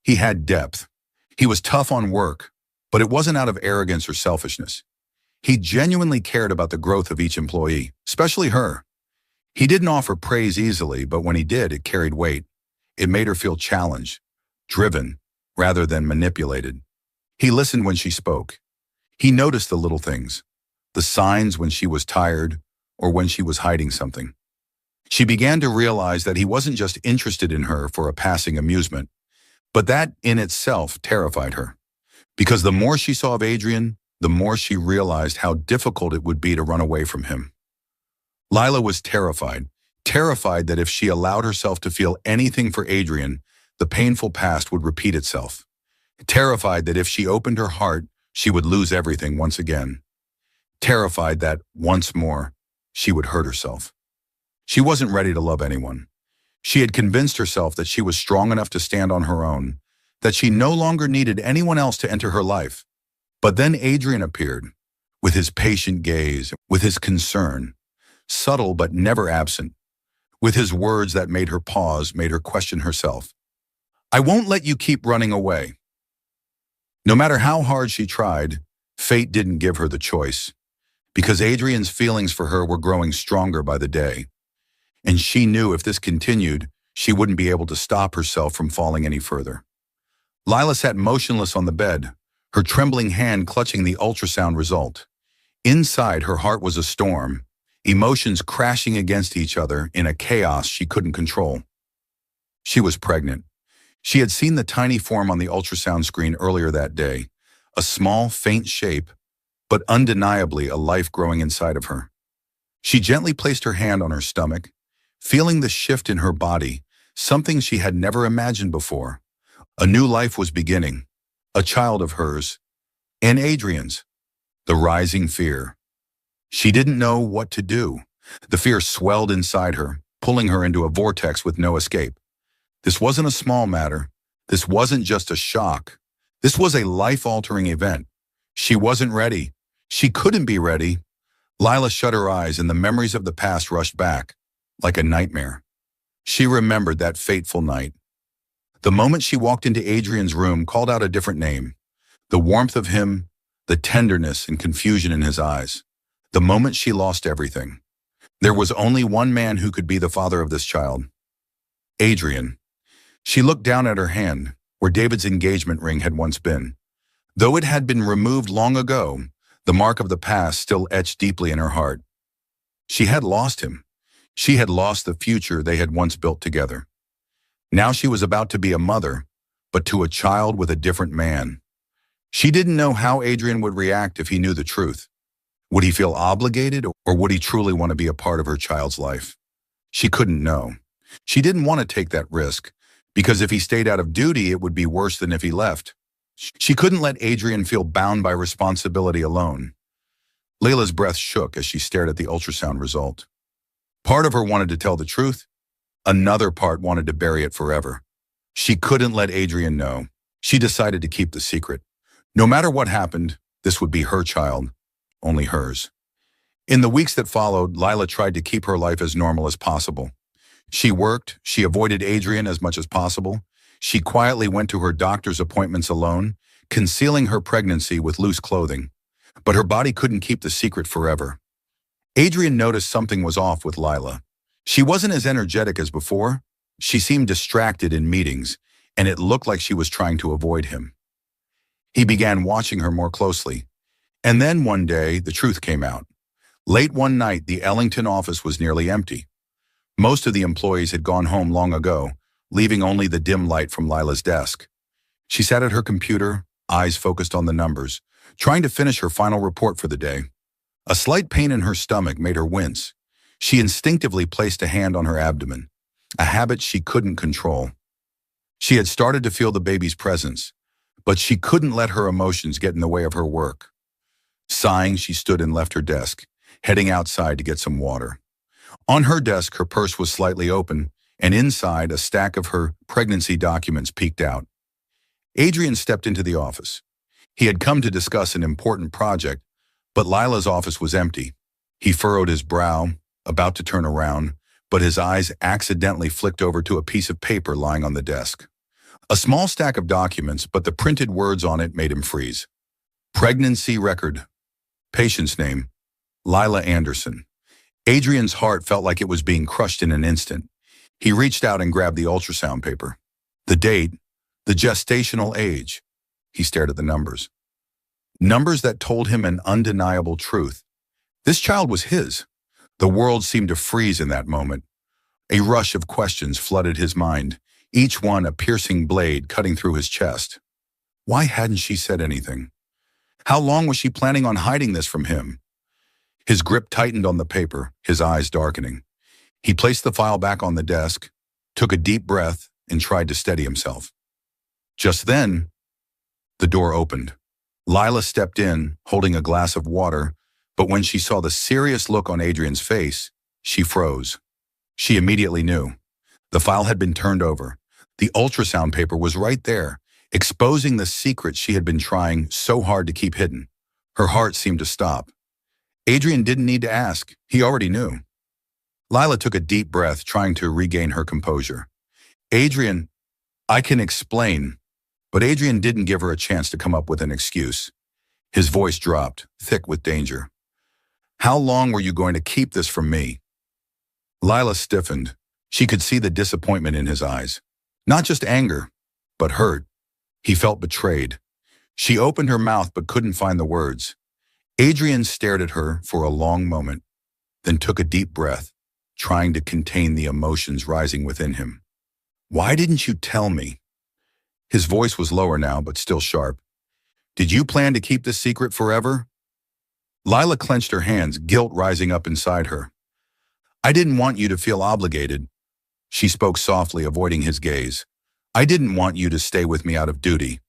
He had depth. He was tough on work, but it wasn't out of arrogance or selfishness. He genuinely cared about the growth of each employee, especially her. He didn't offer praise easily, but when he did, it carried weight. It made her feel challenged, driven, rather than manipulated. He listened when she spoke. He noticed the little things, the signs when she was tired or when she was hiding something. She began to realize that he wasn't just interested in her for a passing amusement, but that in itself terrified her. Because the more she saw of Adrian, the more she realized how difficult it would be to run away from him. Lila was terrified that if she allowed herself to feel anything for Adrian, the painful past would repeat itself. Terrified that if she opened her heart, she would lose everything once again. Terrified that, once more, she would hurt herself. She wasn't ready to love anyone. She had convinced herself that she was strong enough to stand on her own, that she no longer needed anyone else to enter her life. But then Adrian appeared, with his patient gaze, with his concern, subtle but never absent, with his words that made her pause, made her question herself. I won't let you keep running away. No matter how hard she tried, fate didn't give her the choice, because Adrian's feelings for her were growing stronger by the day. And she knew if this continued, she wouldn't be able to stop herself from falling any further. Lila sat motionless on the bed, her trembling hand clutching the ultrasound result. Inside, her heart was a storm, emotions crashing against each other in a chaos she couldn't control. She was pregnant. She had seen the tiny form on the ultrasound screen earlier that day, a small, faint shape, but undeniably a life growing inside of her. She gently placed her hand on her stomach, feeling the shift in her body, something she had never imagined before. A new life was beginning, a child of hers, and Adrian's. The rising fear. She didn't know what to do. The fear swelled inside her, pulling her into a vortex with no escape. This wasn't a small matter. This wasn't just a shock. This was a life-altering event. She wasn't ready. She couldn't be ready. Lila shut her eyes and the memories of the past rushed back, like a nightmare. She remembered that fateful night. The moment she walked into Adrian's room called out a different name. The warmth of him, the tenderness and confusion in his eyes. The moment she lost everything. There was only one man who could be the father of this child. Adrian. She looked down at her hand, where David's engagement ring had once been. Though it had been removed long ago, the mark of the past still etched deeply in her heart. She had lost him. She had lost the future they had once built together. Now she was about to be a mother, but to a child with a different man. She didn't know how Adrian would react if he knew the truth. Would he feel obligated, or would he truly want to be a part of her child's life? She couldn't know. She didn't want to take that risk, because if he stayed out of duty, it would be worse than if he left. She couldn't let Adrian feel bound by responsibility alone. Layla's breath shook as she stared at the ultrasound result. Part of her wanted to tell the truth. Another part wanted to bury it forever. She couldn't let Adrian know. She decided to keep the secret. No matter what happened, this would be her child. only hers. In the weeks that followed, Lila tried to keep her life as normal as possible. She worked, she avoided Adrian as much as possible. She quietly went to her doctor's appointments alone, concealing her pregnancy with loose clothing. But her body couldn't keep the secret forever. Adrian noticed something was off with Lila. She wasn't as energetic as before. She seemed distracted in meetings, and it looked like she was trying to avoid him. He began watching her more closely. And then one day, the truth came out. Late one night, the Ellington office was nearly empty. Most of the employees had gone home long ago, leaving only the dim light from Lila's desk. She sat at her computer, eyes focused on the numbers, trying to finish her final report for the day. A slight pain in her stomach made her wince. She instinctively placed a hand on her abdomen, a habit she couldn't control. She had started to feel the baby's presence, but she couldn't let her emotions get in the way of her work. Sighing, she stood and left her desk, heading outside to get some water. On her desk, her purse was slightly open, and inside, a stack of her pregnancy documents peeked out. Adrian stepped into the office. He had come to discuss an important project, but Lila's office was empty. He furrowed his brow, about to turn around, but his eyes accidentally flicked over to a piece of paper lying on the desk. A small stack of documents, but the printed words on it made him freeze. Pregnancy record. Patient's name, Lila Anderson. Adrian's heart felt like it was being crushed in an instant. He reached out and grabbed the ultrasound paper. The date, the gestational age. He stared at the numbers. Numbers that told him an undeniable truth. This child was his. The world seemed to freeze in that moment. A rush of questions flooded his mind, each one a piercing blade cutting through his chest. Why hadn't she said anything? How long was she planning on hiding this from him? His grip tightened on the paper, his eyes darkening. He placed the file back on the desk, took a deep breath, and tried to steady himself. Just then, the door opened. Lila stepped in, holding a glass of water, but when she saw the serious look on Adrian's face, she froze. She immediately knew. The file had been turned over. The ultrasound paper was right there, exposing the secret she had been trying so hard to keep hidden. Her heart seemed to stop. Adrian didn't need to ask. He already knew. Lila took a deep breath, trying to regain her composure. Adrian, I can explain. But Adrian didn't give her a chance to come up with an excuse. His voice dropped, thick with danger. How long were you going to keep this from me? Lila stiffened. She could see the disappointment in his eyes. Not just anger, but hurt. He felt betrayed. She opened her mouth but couldn't find the words. Adrian stared at her for a long moment, then took a deep breath, trying to contain the emotions rising within him. Why didn't you tell me? His voice was lower now, but still sharp. Did you plan to keep this secret forever? Lila clenched her hands, guilt rising up inside her. I didn't want you to feel obligated. She spoke softly, avoiding his gaze. I didn't want you to stay with me out of duty.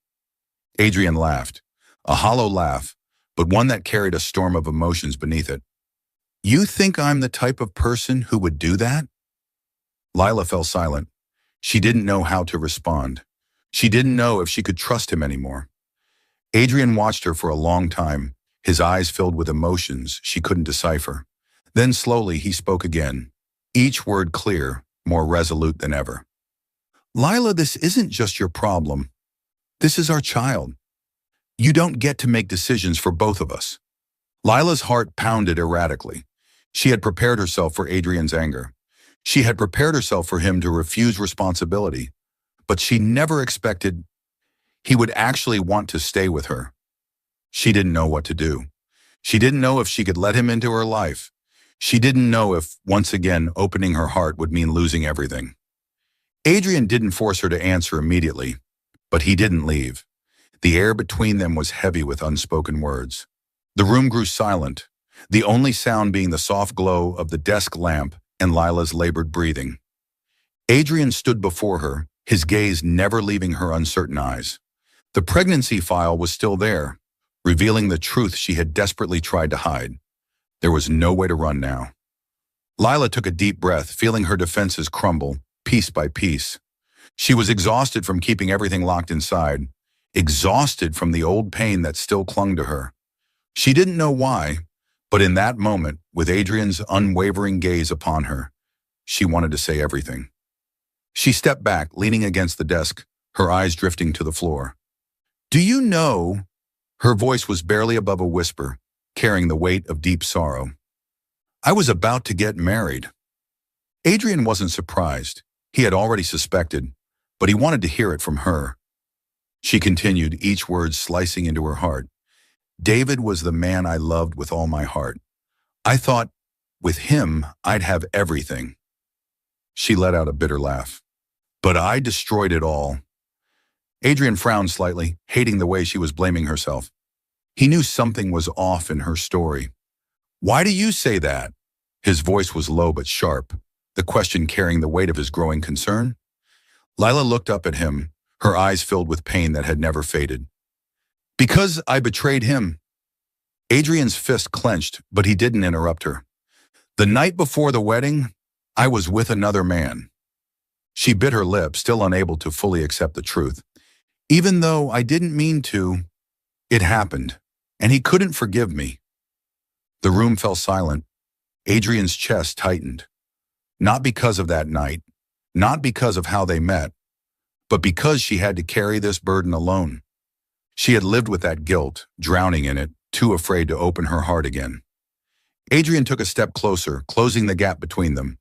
Adrian laughed, a hollow laugh, but one that carried a storm of emotions beneath it. You think I'm the type of person who would do that? Lila fell silent. She didn't know how to respond. She didn't know if she could trust him anymore. Adrian watched her for a long time, his eyes filled with emotions she couldn't decipher. Then slowly he spoke again, each word clear, more resolute than ever. Lila, this isn't just your problem. This is our child. You don't get to make decisions for both of us. Lila's heart pounded erratically. She had prepared herself for Adrian's anger. She had prepared herself for him to refuse responsibility. But she never expected he would actually want to stay with her. She didn't know what to do. She didn't know if she could let him into her life. She didn't know if, once again, opening her heart would mean losing everything. Adrian didn't force her to answer immediately, but he didn't leave. The air between them was heavy with unspoken words. The room grew silent, the only sound being the soft glow of the desk lamp and Lila's labored breathing. Adrian stood before her, his gaze never leaving her uncertain eyes. The pregnancy file was still there, revealing the truth she had desperately tried to hide. There was no way to run now. Lila took a deep breath, feeling her defenses crumble, piece by piece. She was exhausted from keeping everything locked inside, exhausted from the old pain that still clung to her. She didn't know why, but in that moment, with Adrian's unwavering gaze upon her, she wanted to say everything. She stepped back, leaning against the desk, her eyes drifting to the floor. "Do you know?" Her voice was barely above a whisper, carrying the weight of deep sorrow. "I was about to get married." Adrian wasn't surprised. He had already suspected, but he wanted to hear it from her. She continued, each word slicing into her heart. "David was the man I loved with all my heart. I thought, with him, I'd have everything." She let out a bitter laugh. "But I destroyed it all." Adrian frowned slightly, hating the way she was blaming herself. He knew something was off in her story. "Why do you say that?" His voice was low but sharp, the question carrying the weight of his growing concern. Lila looked up at him, her eyes filled with pain that had never faded. "Because I betrayed him." Adrian's fist clenched, but he didn't interrupt her. "The night before the wedding, I was with another man." She bit her lip, still unable to fully accept the truth. "Even though I didn't mean to, it happened, and he couldn't forgive me." The room fell silent. Adrian's chest tightened. Not because of that night, not because of how they met, but because she had to carry this burden alone. She had lived with that guilt, drowning in it, too afraid to open her heart again. Adrian took a step closer, closing the gap between them.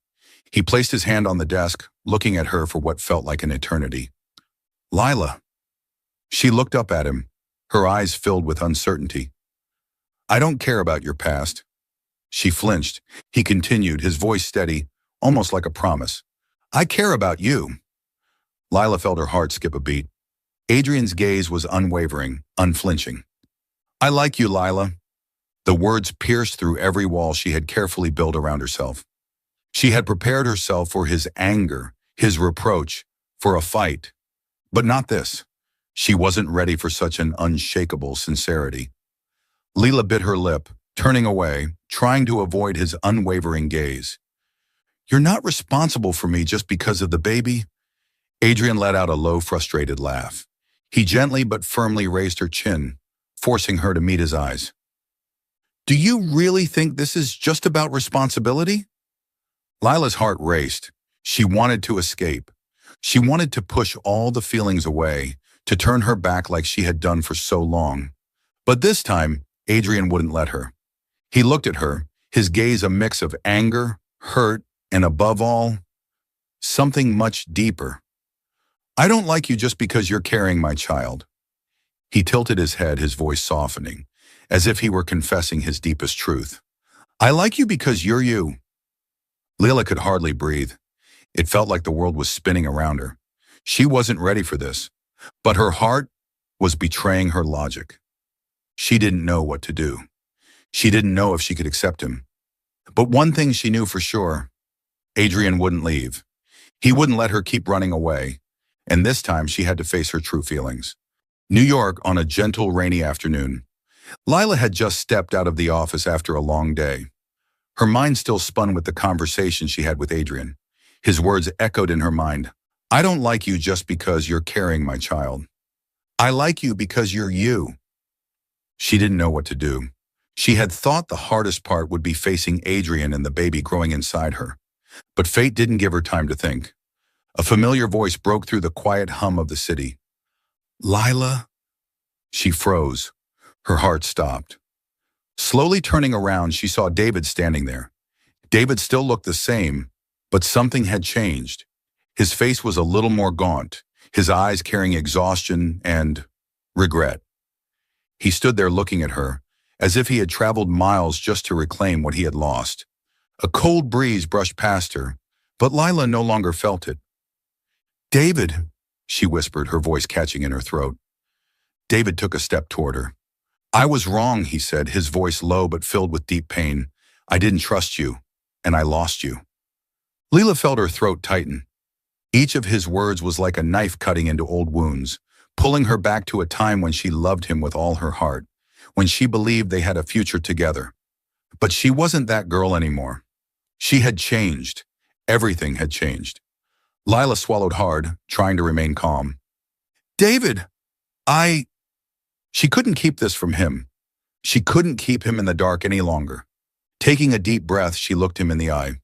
He placed his hand on the desk, looking at her for what felt like an eternity. "Lila." She looked up at him, her eyes filled with uncertainty. "I don't care about your past." She flinched. He continued, his voice steady, almost like a promise. "I care about you." Lila felt her heart skip a beat. Adrian's gaze was unwavering, unflinching. "I like you, Lila." The words pierced through every wall she had carefully built around herself. She had prepared herself for his anger, his reproach, for a fight. But not this. She wasn't ready for such an unshakable sincerity. Lila bit her lip, turning away, trying to avoid his unwavering gaze. "You're not responsible for me just because of the baby." Adrian let out a low, frustrated laugh. He gently but firmly raised her chin, forcing her to meet his eyes. "Do you really think this is just about responsibility?" Lila's heart raced. She wanted to escape. She wanted to push all the feelings away, to turn her back like she had done for so long. But this time, Adrian wouldn't let her. He looked at her, his gaze a mix of anger, hurt, and above all, something much deeper. "I don't like you just because you're carrying my child." He tilted his head, his voice softening, as if he were confessing his deepest truth. "I like you because you're you." Lila could hardly breathe. It felt like the world was spinning around her. She wasn't ready for this, but her heart was betraying her logic. She didn't know what to do. She didn't know if she could accept him. But one thing she knew for sure, Adrian wouldn't leave. He wouldn't let her keep running away, and this time she had to face her true feelings. New York on a gentle, rainy afternoon. Lila had just stepped out of the office after a long day. Her mind still spun with the conversation she had with Adrian. His words echoed in her mind. "I don't like you just because you're carrying my child. I like you because you're you." She didn't know what to do. She had thought the hardest part would be facing Adrian and the baby growing inside her. But fate didn't give her time to think. A familiar voice broke through the quiet hum of the city. "Lila?" She froze. Her heart stopped. Slowly turning around, she saw David standing there. David still looked the same, but something had changed. His face was a little more gaunt, his eyes carrying exhaustion and regret. He stood there looking at her, as if he had traveled miles just to reclaim what he had lost. A cold breeze brushed past her, but Lila no longer felt it. "David," she whispered, her voice catching in her throat. David took a step toward her. "I was wrong," he said, his voice low but filled with deep pain. "I didn't trust you, and I lost you." Lila felt her throat tighten. Each of his words was like a knife cutting into old wounds, pulling her back to a time when she loved him with all her heart, when she believed they had a future together. But she wasn't that girl anymore. She had changed. Everything had changed. Lila swallowed hard, trying to remain calm. "David, I..." She couldn't keep this from him. She couldn't keep him in the dark any longer. Taking a deep breath, she looked him in the eye.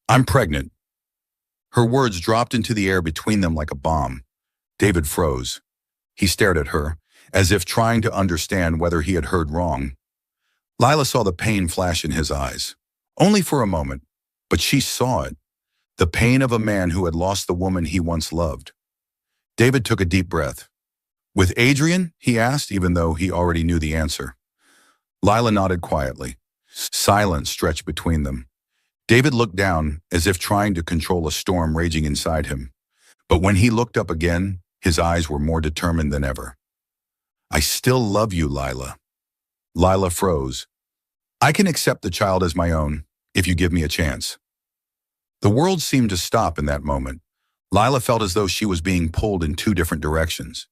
"I'm pregnant." Her words dropped into the air between them like a bomb. David froze. He stared at her, as if trying to understand whether he had heard wrong. Lila saw the pain flash in his eyes. Only for a moment, but she saw it. The pain of a man who had lost the woman he once loved. David took a deep breath. "With Adrian?" he asked, even though he already knew the answer. Lila nodded quietly. Silence stretched between them. David looked down, as if trying to control a storm raging inside him. But when he looked up again, his eyes were more determined than ever. "I still love you, Lila." Lila froze. "I can accept the child as my own, if you give me a chance." The world seemed to stop in that moment. Lila felt as though she was being pulled in two different directions.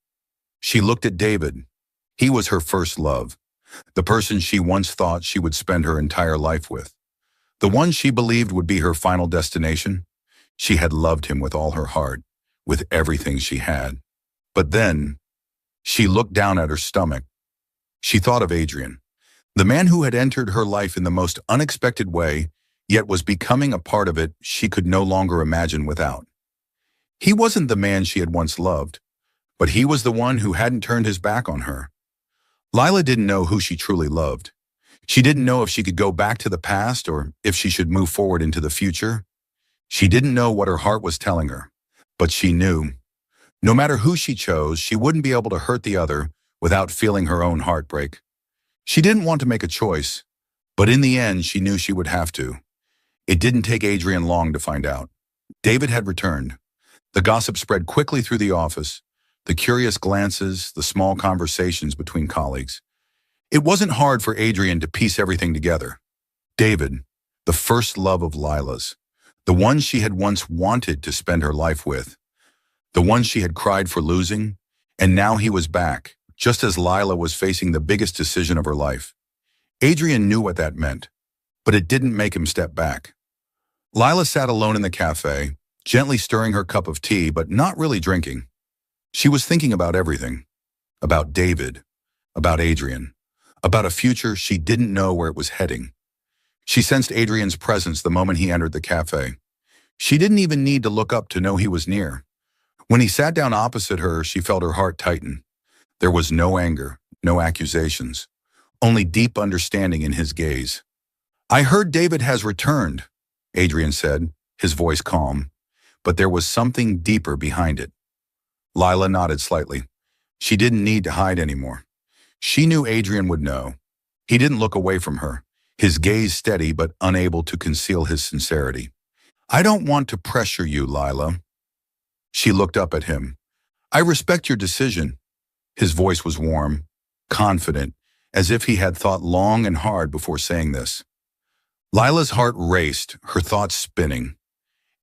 She looked at David. He was her first love, the person she once thought she would spend her entire life with, the one she believed would be her final destination. She had loved him with all her heart, with everything she had. But then, she looked down at her stomach. She thought of Adrian, the man who had entered her life in the most unexpected way, yet was becoming a part of it she could no longer imagine without. He wasn't the man she had once loved, but he was the one who hadn't turned his back on her. Lila didn't know who she truly loved. She didn't know if she could go back to the past or if she should move forward into the future. She didn't know what her heart was telling her, but she knew. No matter who she chose, she wouldn't be able to hurt the other without feeling her own heartbreak. She didn't want to make a choice, but in the end, she knew she would have to. It didn't take Adrian long to find out. David had returned. The gossip spread quickly through the office, the curious glances, the small conversations between colleagues. It wasn't hard for Adrian to piece everything together. David, the first love of Lila's, the one she had once wanted to spend her life with, the one she had cried for losing, and now he was back, just as Lila was facing the biggest decision of her life. Adrian knew what that meant, but it didn't make him step back. Lila sat alone in the cafe, gently stirring her cup of tea, but not really drinking. She was thinking about everything. About David, about Adrian, about a future she didn't know where it was heading. She sensed Adrian's presence the moment he entered the cafe. She didn't even need to look up to know he was near. When he sat down opposite her, she felt her heart tighten. There was no anger, no accusations, only deep understanding in his gaze. "I heard David has returned," Adrian said, his voice calm, but there was something deeper behind it. Lila nodded slightly. She didn't need to hide anymore. She knew Adrian would know. He didn't look away from her, his gaze steady but unable to conceal his sincerity. "I don't want to pressure you, Lila." She looked up at him. "I respect your decision." His voice was warm, confident, as if he had thought long and hard before saying this. Lila's heart raced, her thoughts spinning.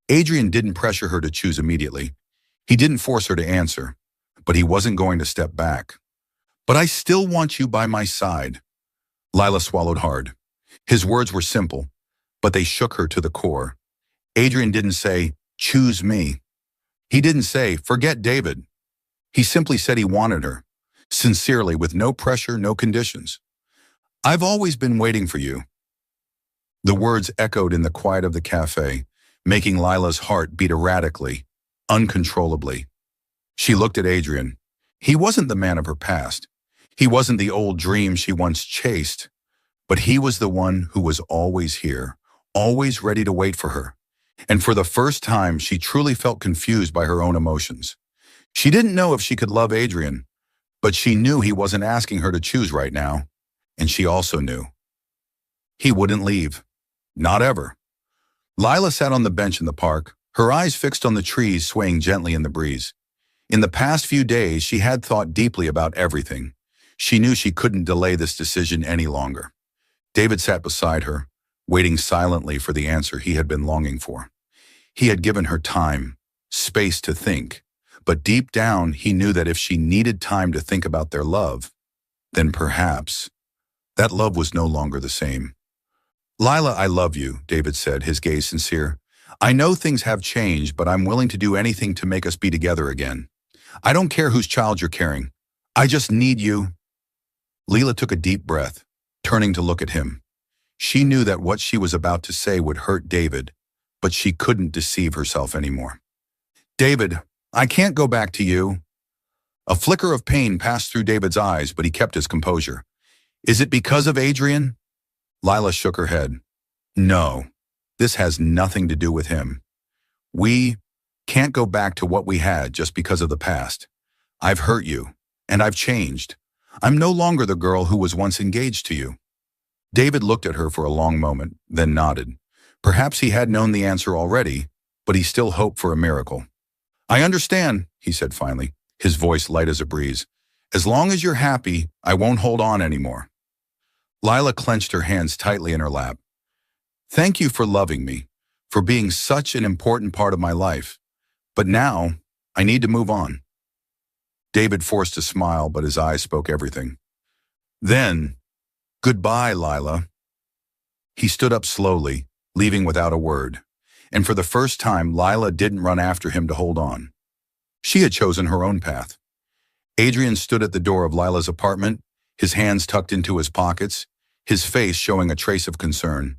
Adrian didn't pressure her to choose immediately. He didn't force her to answer, but he wasn't going to step back. "But I still want you by my side." Lila swallowed hard. His words were simple, but they shook her to the core. Adrian didn't say, "Choose me." He didn't say, "Forget David." He simply said he wanted her, sincerely, with no pressure, no conditions. "I've always been waiting for you." The words echoed in the quiet of the cafe, making Lila's heart beat erratically, uncontrollably. She looked at Adrian. He wasn't the man of her past. He wasn't the old dream she once chased, but he was the one who was always here, always ready to wait for her. And for the first time, she truly felt confused by her own emotions. She didn't know if she could love Adrian, but she knew he wasn't asking her to choose right now. And she also knew he wouldn't leave. Not ever. Lila sat on the bench in the park, her eyes fixed on the trees swaying gently in the breeze. In the past few days, she had thought deeply about everything. She knew she couldn't delay this decision any longer. David sat beside her, waiting silently for the answer he had been longing for. He had given her time, space to think, but deep down he knew that if she needed time to think about their love, then perhaps that love was no longer the same. "Lila, I love you," David said, his gaze sincere. "I know things have changed, but I'm willing to do anything to make us be together again. I don't care whose child you're carrying. I just need you." Lila took a deep breath. turning to look at him. She knew that what she was about to say would hurt David, but she couldn't deceive herself anymore. David, I can't go back to you. A flicker of pain passed through David's eyes, but he kept his composure. Is it because of Adrian? Lila shook her head. No, this has nothing to do with him. We can't go back to what we had just because of the past. I've hurt you, and I've changed. I'm no longer the girl who was once engaged to you. David looked at her for a long moment, then nodded. Perhaps he had known the answer already, but he still hoped for a miracle. I understand, he said finally, his voice light as a breeze. As long as you're happy, I won't hold on anymore. Lila clenched her hands tightly in her lap. Thank you for loving me, for being such an important part of my life. But now, I need to move on. David forced a smile, but his eyes spoke everything. Then, goodbye, Lila. He stood up slowly, leaving without a word. And for the first time, Lila didn't run after him to hold on. She had chosen her own path. Adrian stood at the door of Lila's apartment, his hands tucked into his pockets, his face showing a trace of concern.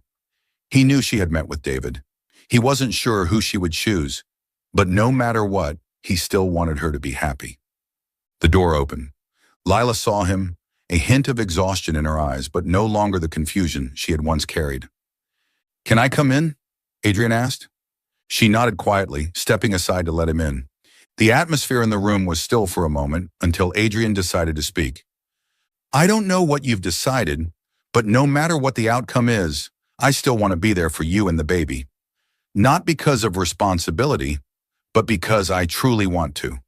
He knew she had met with David. He wasn't sure who she would choose, but no matter what, he still wanted her to be happy. The door opened. Lila saw him, a hint of exhaustion in her eyes, but no longer the confusion she had once carried. Can I come in? Adrian asked. She nodded quietly, stepping aside to let him in. The atmosphere in the room was still for a moment until Adrian decided to speak. I don't know what you've decided, but no matter what the outcome is, I still want to be there for you and the baby. Not because of responsibility, but because I truly want to.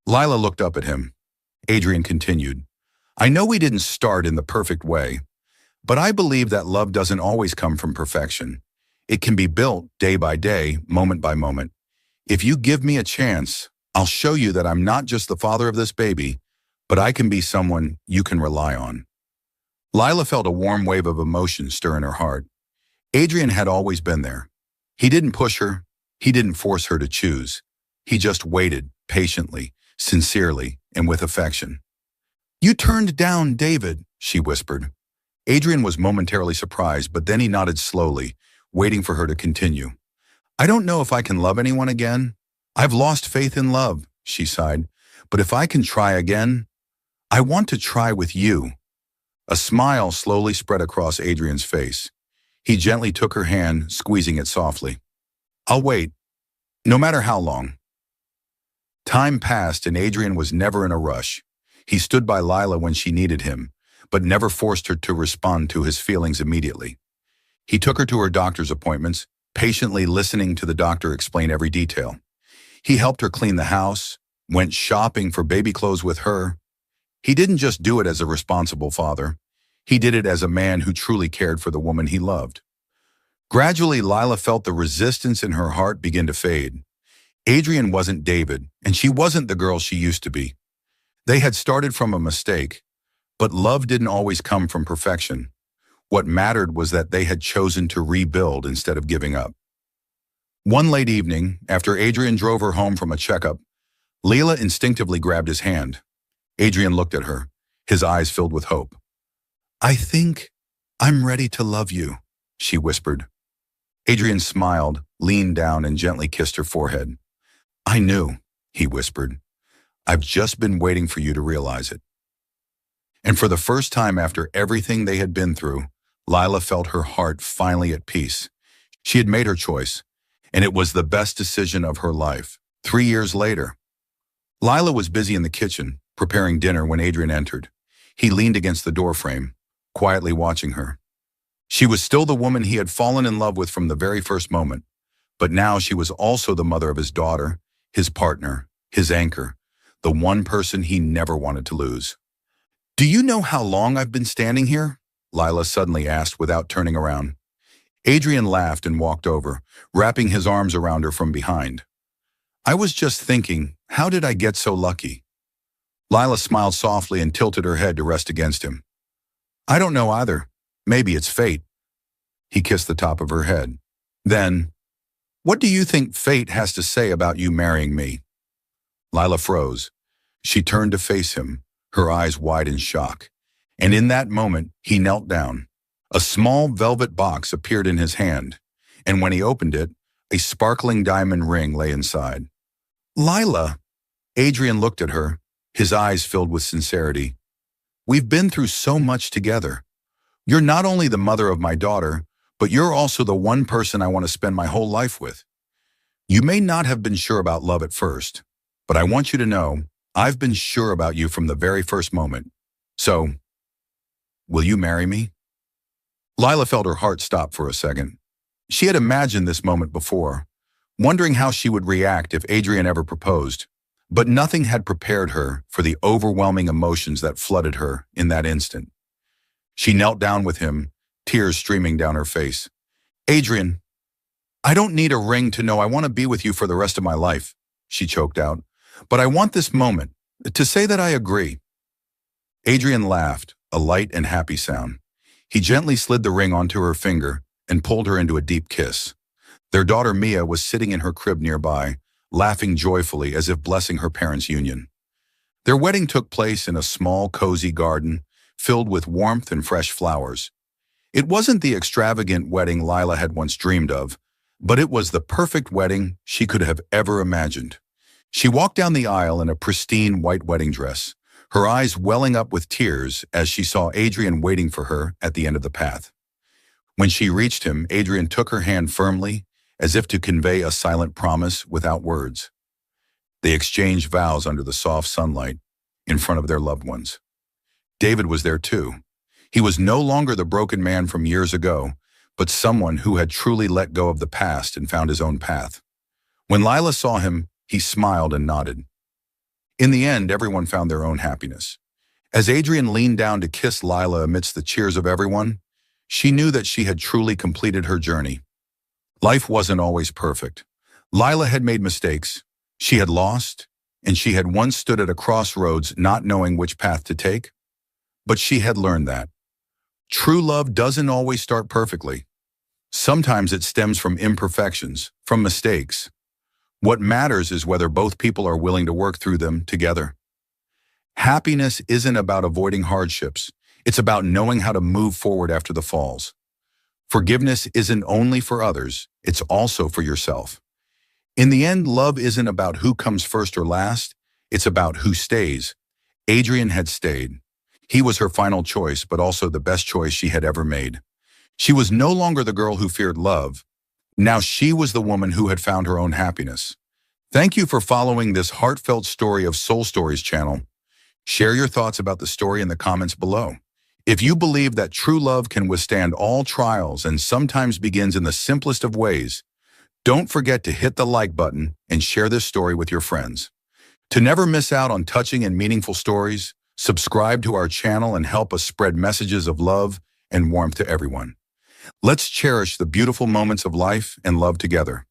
Lila looked up at him. Adrian continued. I know we didn't start in the perfect way, but I believe that love doesn't always come from perfection. It can be built day by day, moment by moment. If you give me a chance, I'll show you that I'm not just the father of this baby, but I can be someone you can rely on. Lila felt a warm wave of emotion stir in her heart. Adrian had always been there. He didn't push her. He didn't force her to choose. He just waited, patiently, sincerely, and with affection. You turned down David, she whispered. Adrian was momentarily surprised, but then he nodded slowly, waiting for her to continue. I don't know if I can love anyone again. I've lost faith in love, she sighed. But if I can try again, I want to try with you. A smile slowly spread across Adrian's face. He gently took her hand, squeezing it softly. I'll wait, no matter how long. Time passed and Adrian was never in a rush. He stood by Lila when she needed him, but never forced her to respond to his feelings immediately. He took her to her doctor's appointments, patiently listening to the doctor explain every detail. He helped her clean the house, went shopping for baby clothes with her. He didn't just do it as a responsible father. He did it as a man who truly cared for the woman he loved. Gradually, Lila felt the resistance in her heart begin to fade. Adrian wasn't David, and she wasn't the girl she used to be. They had started from a mistake, but love didn't always come from perfection. What mattered was that they had chosen to rebuild instead of giving up. One late evening, after Adrian drove her home from a checkup, Lila instinctively grabbed his hand. Adrian looked at her, his eyes filled with hope. I think I'm ready to love you, she whispered. Adrian smiled, leaned down, and gently kissed her forehead. I knew, he whispered. I've just been waiting for you to realize it. And for the first time after everything they had been through, Lila felt her heart finally at peace. She had made her choice, and it was the best decision of her life. 3 years later, Lila was busy in the kitchen, preparing dinner when Adrian entered. He leaned against the doorframe, quietly watching her. She was still the woman he had fallen in love with from the very first moment, but now she was also the mother of his daughter, his partner, his anchor, the one person he never wanted to lose. Do you know how long I've been standing here? Lila suddenly asked without turning around. Adrian laughed and walked over, wrapping his arms around her from behind. I was just thinking, how did I get so lucky? Lila smiled softly and tilted her head to rest against him. I don't know either. Maybe it's fate. He kissed the top of her head. Then, what do you think fate has to say about you marrying me? Lila froze. She turned to face him, her eyes wide in shock. And in that moment, he knelt down. A small velvet box appeared in his hand, and when he opened it, a sparkling diamond ring lay inside. Lila! Adrian looked at her, his eyes filled with sincerity. We've been through so much together. You're not only the mother of my daughter, but you're also the one person I want to spend my whole life with. You may not have been sure about love at first, but I want you to know I've been sure about you from the very first moment. So, will you marry me? Lila felt her heart stop for a second. She had imagined this moment before, wondering how she would react if Adrian ever proposed, but nothing had prepared her for the overwhelming emotions that flooded her in that instant. She knelt down with him, tears streaming down her face. Adrian, I don't need a ring to know I want to be with you for the rest of my life, she choked out. But I want this moment to say that I agree. Adrian laughed, a light and happy sound. He gently slid the ring onto her finger and pulled her into a deep kiss. Their daughter Mia was sitting in her crib nearby, laughing joyfully as if blessing her parents' union. Their wedding took place in a small, cozy garden filled with warmth and fresh flowers. It wasn't the extravagant wedding Lila had once dreamed of, but it was the perfect wedding she could have ever imagined. She walked down the aisle in a pristine white wedding dress, her eyes welling up with tears as she saw Adrian waiting for her at the end of the path. When she reached him, Adrian took her hand firmly, as if to convey a silent promise without words. They exchanged vows under the soft sunlight in front of their loved ones. David was there too. He was no longer the broken man from years ago, but someone who had truly let go of the past and found his own path. When Lila saw him, he smiled and nodded. In the end, everyone found their own happiness. As Adrian leaned down to kiss Lila amidst the cheers of everyone, she knew that she had truly completed her journey. Life wasn't always perfect. Lila had made mistakes. She had lost, and she had once stood at a crossroads not knowing which path to take. But she had learned that true love doesn't always start perfectly. Sometimes it stems from imperfections, from mistakes. What matters is whether both people are willing to work through them together. Happiness isn't about avoiding hardships. It's about knowing how to move forward after the falls. Forgiveness isn't only for others, it's also for yourself. In the end, love isn't about who comes first or last, it's about who stays. Adrian had stayed. He was her final choice, but also the best choice she had ever made. She was no longer the girl who feared love. Now she was the woman who had found her own happiness. Thank you for following this heartfelt story of Soul Stories channel. Share your thoughts about the story in the comments below. If you believe that true love can withstand all trials and sometimes begins in the simplest of ways, don't forget to hit the like button and share this story with your friends. To never miss out on touching and meaningful stories, subscribe to our channel and help us spread messages of love and warmth to everyone. Let's cherish the beautiful moments of life and love together.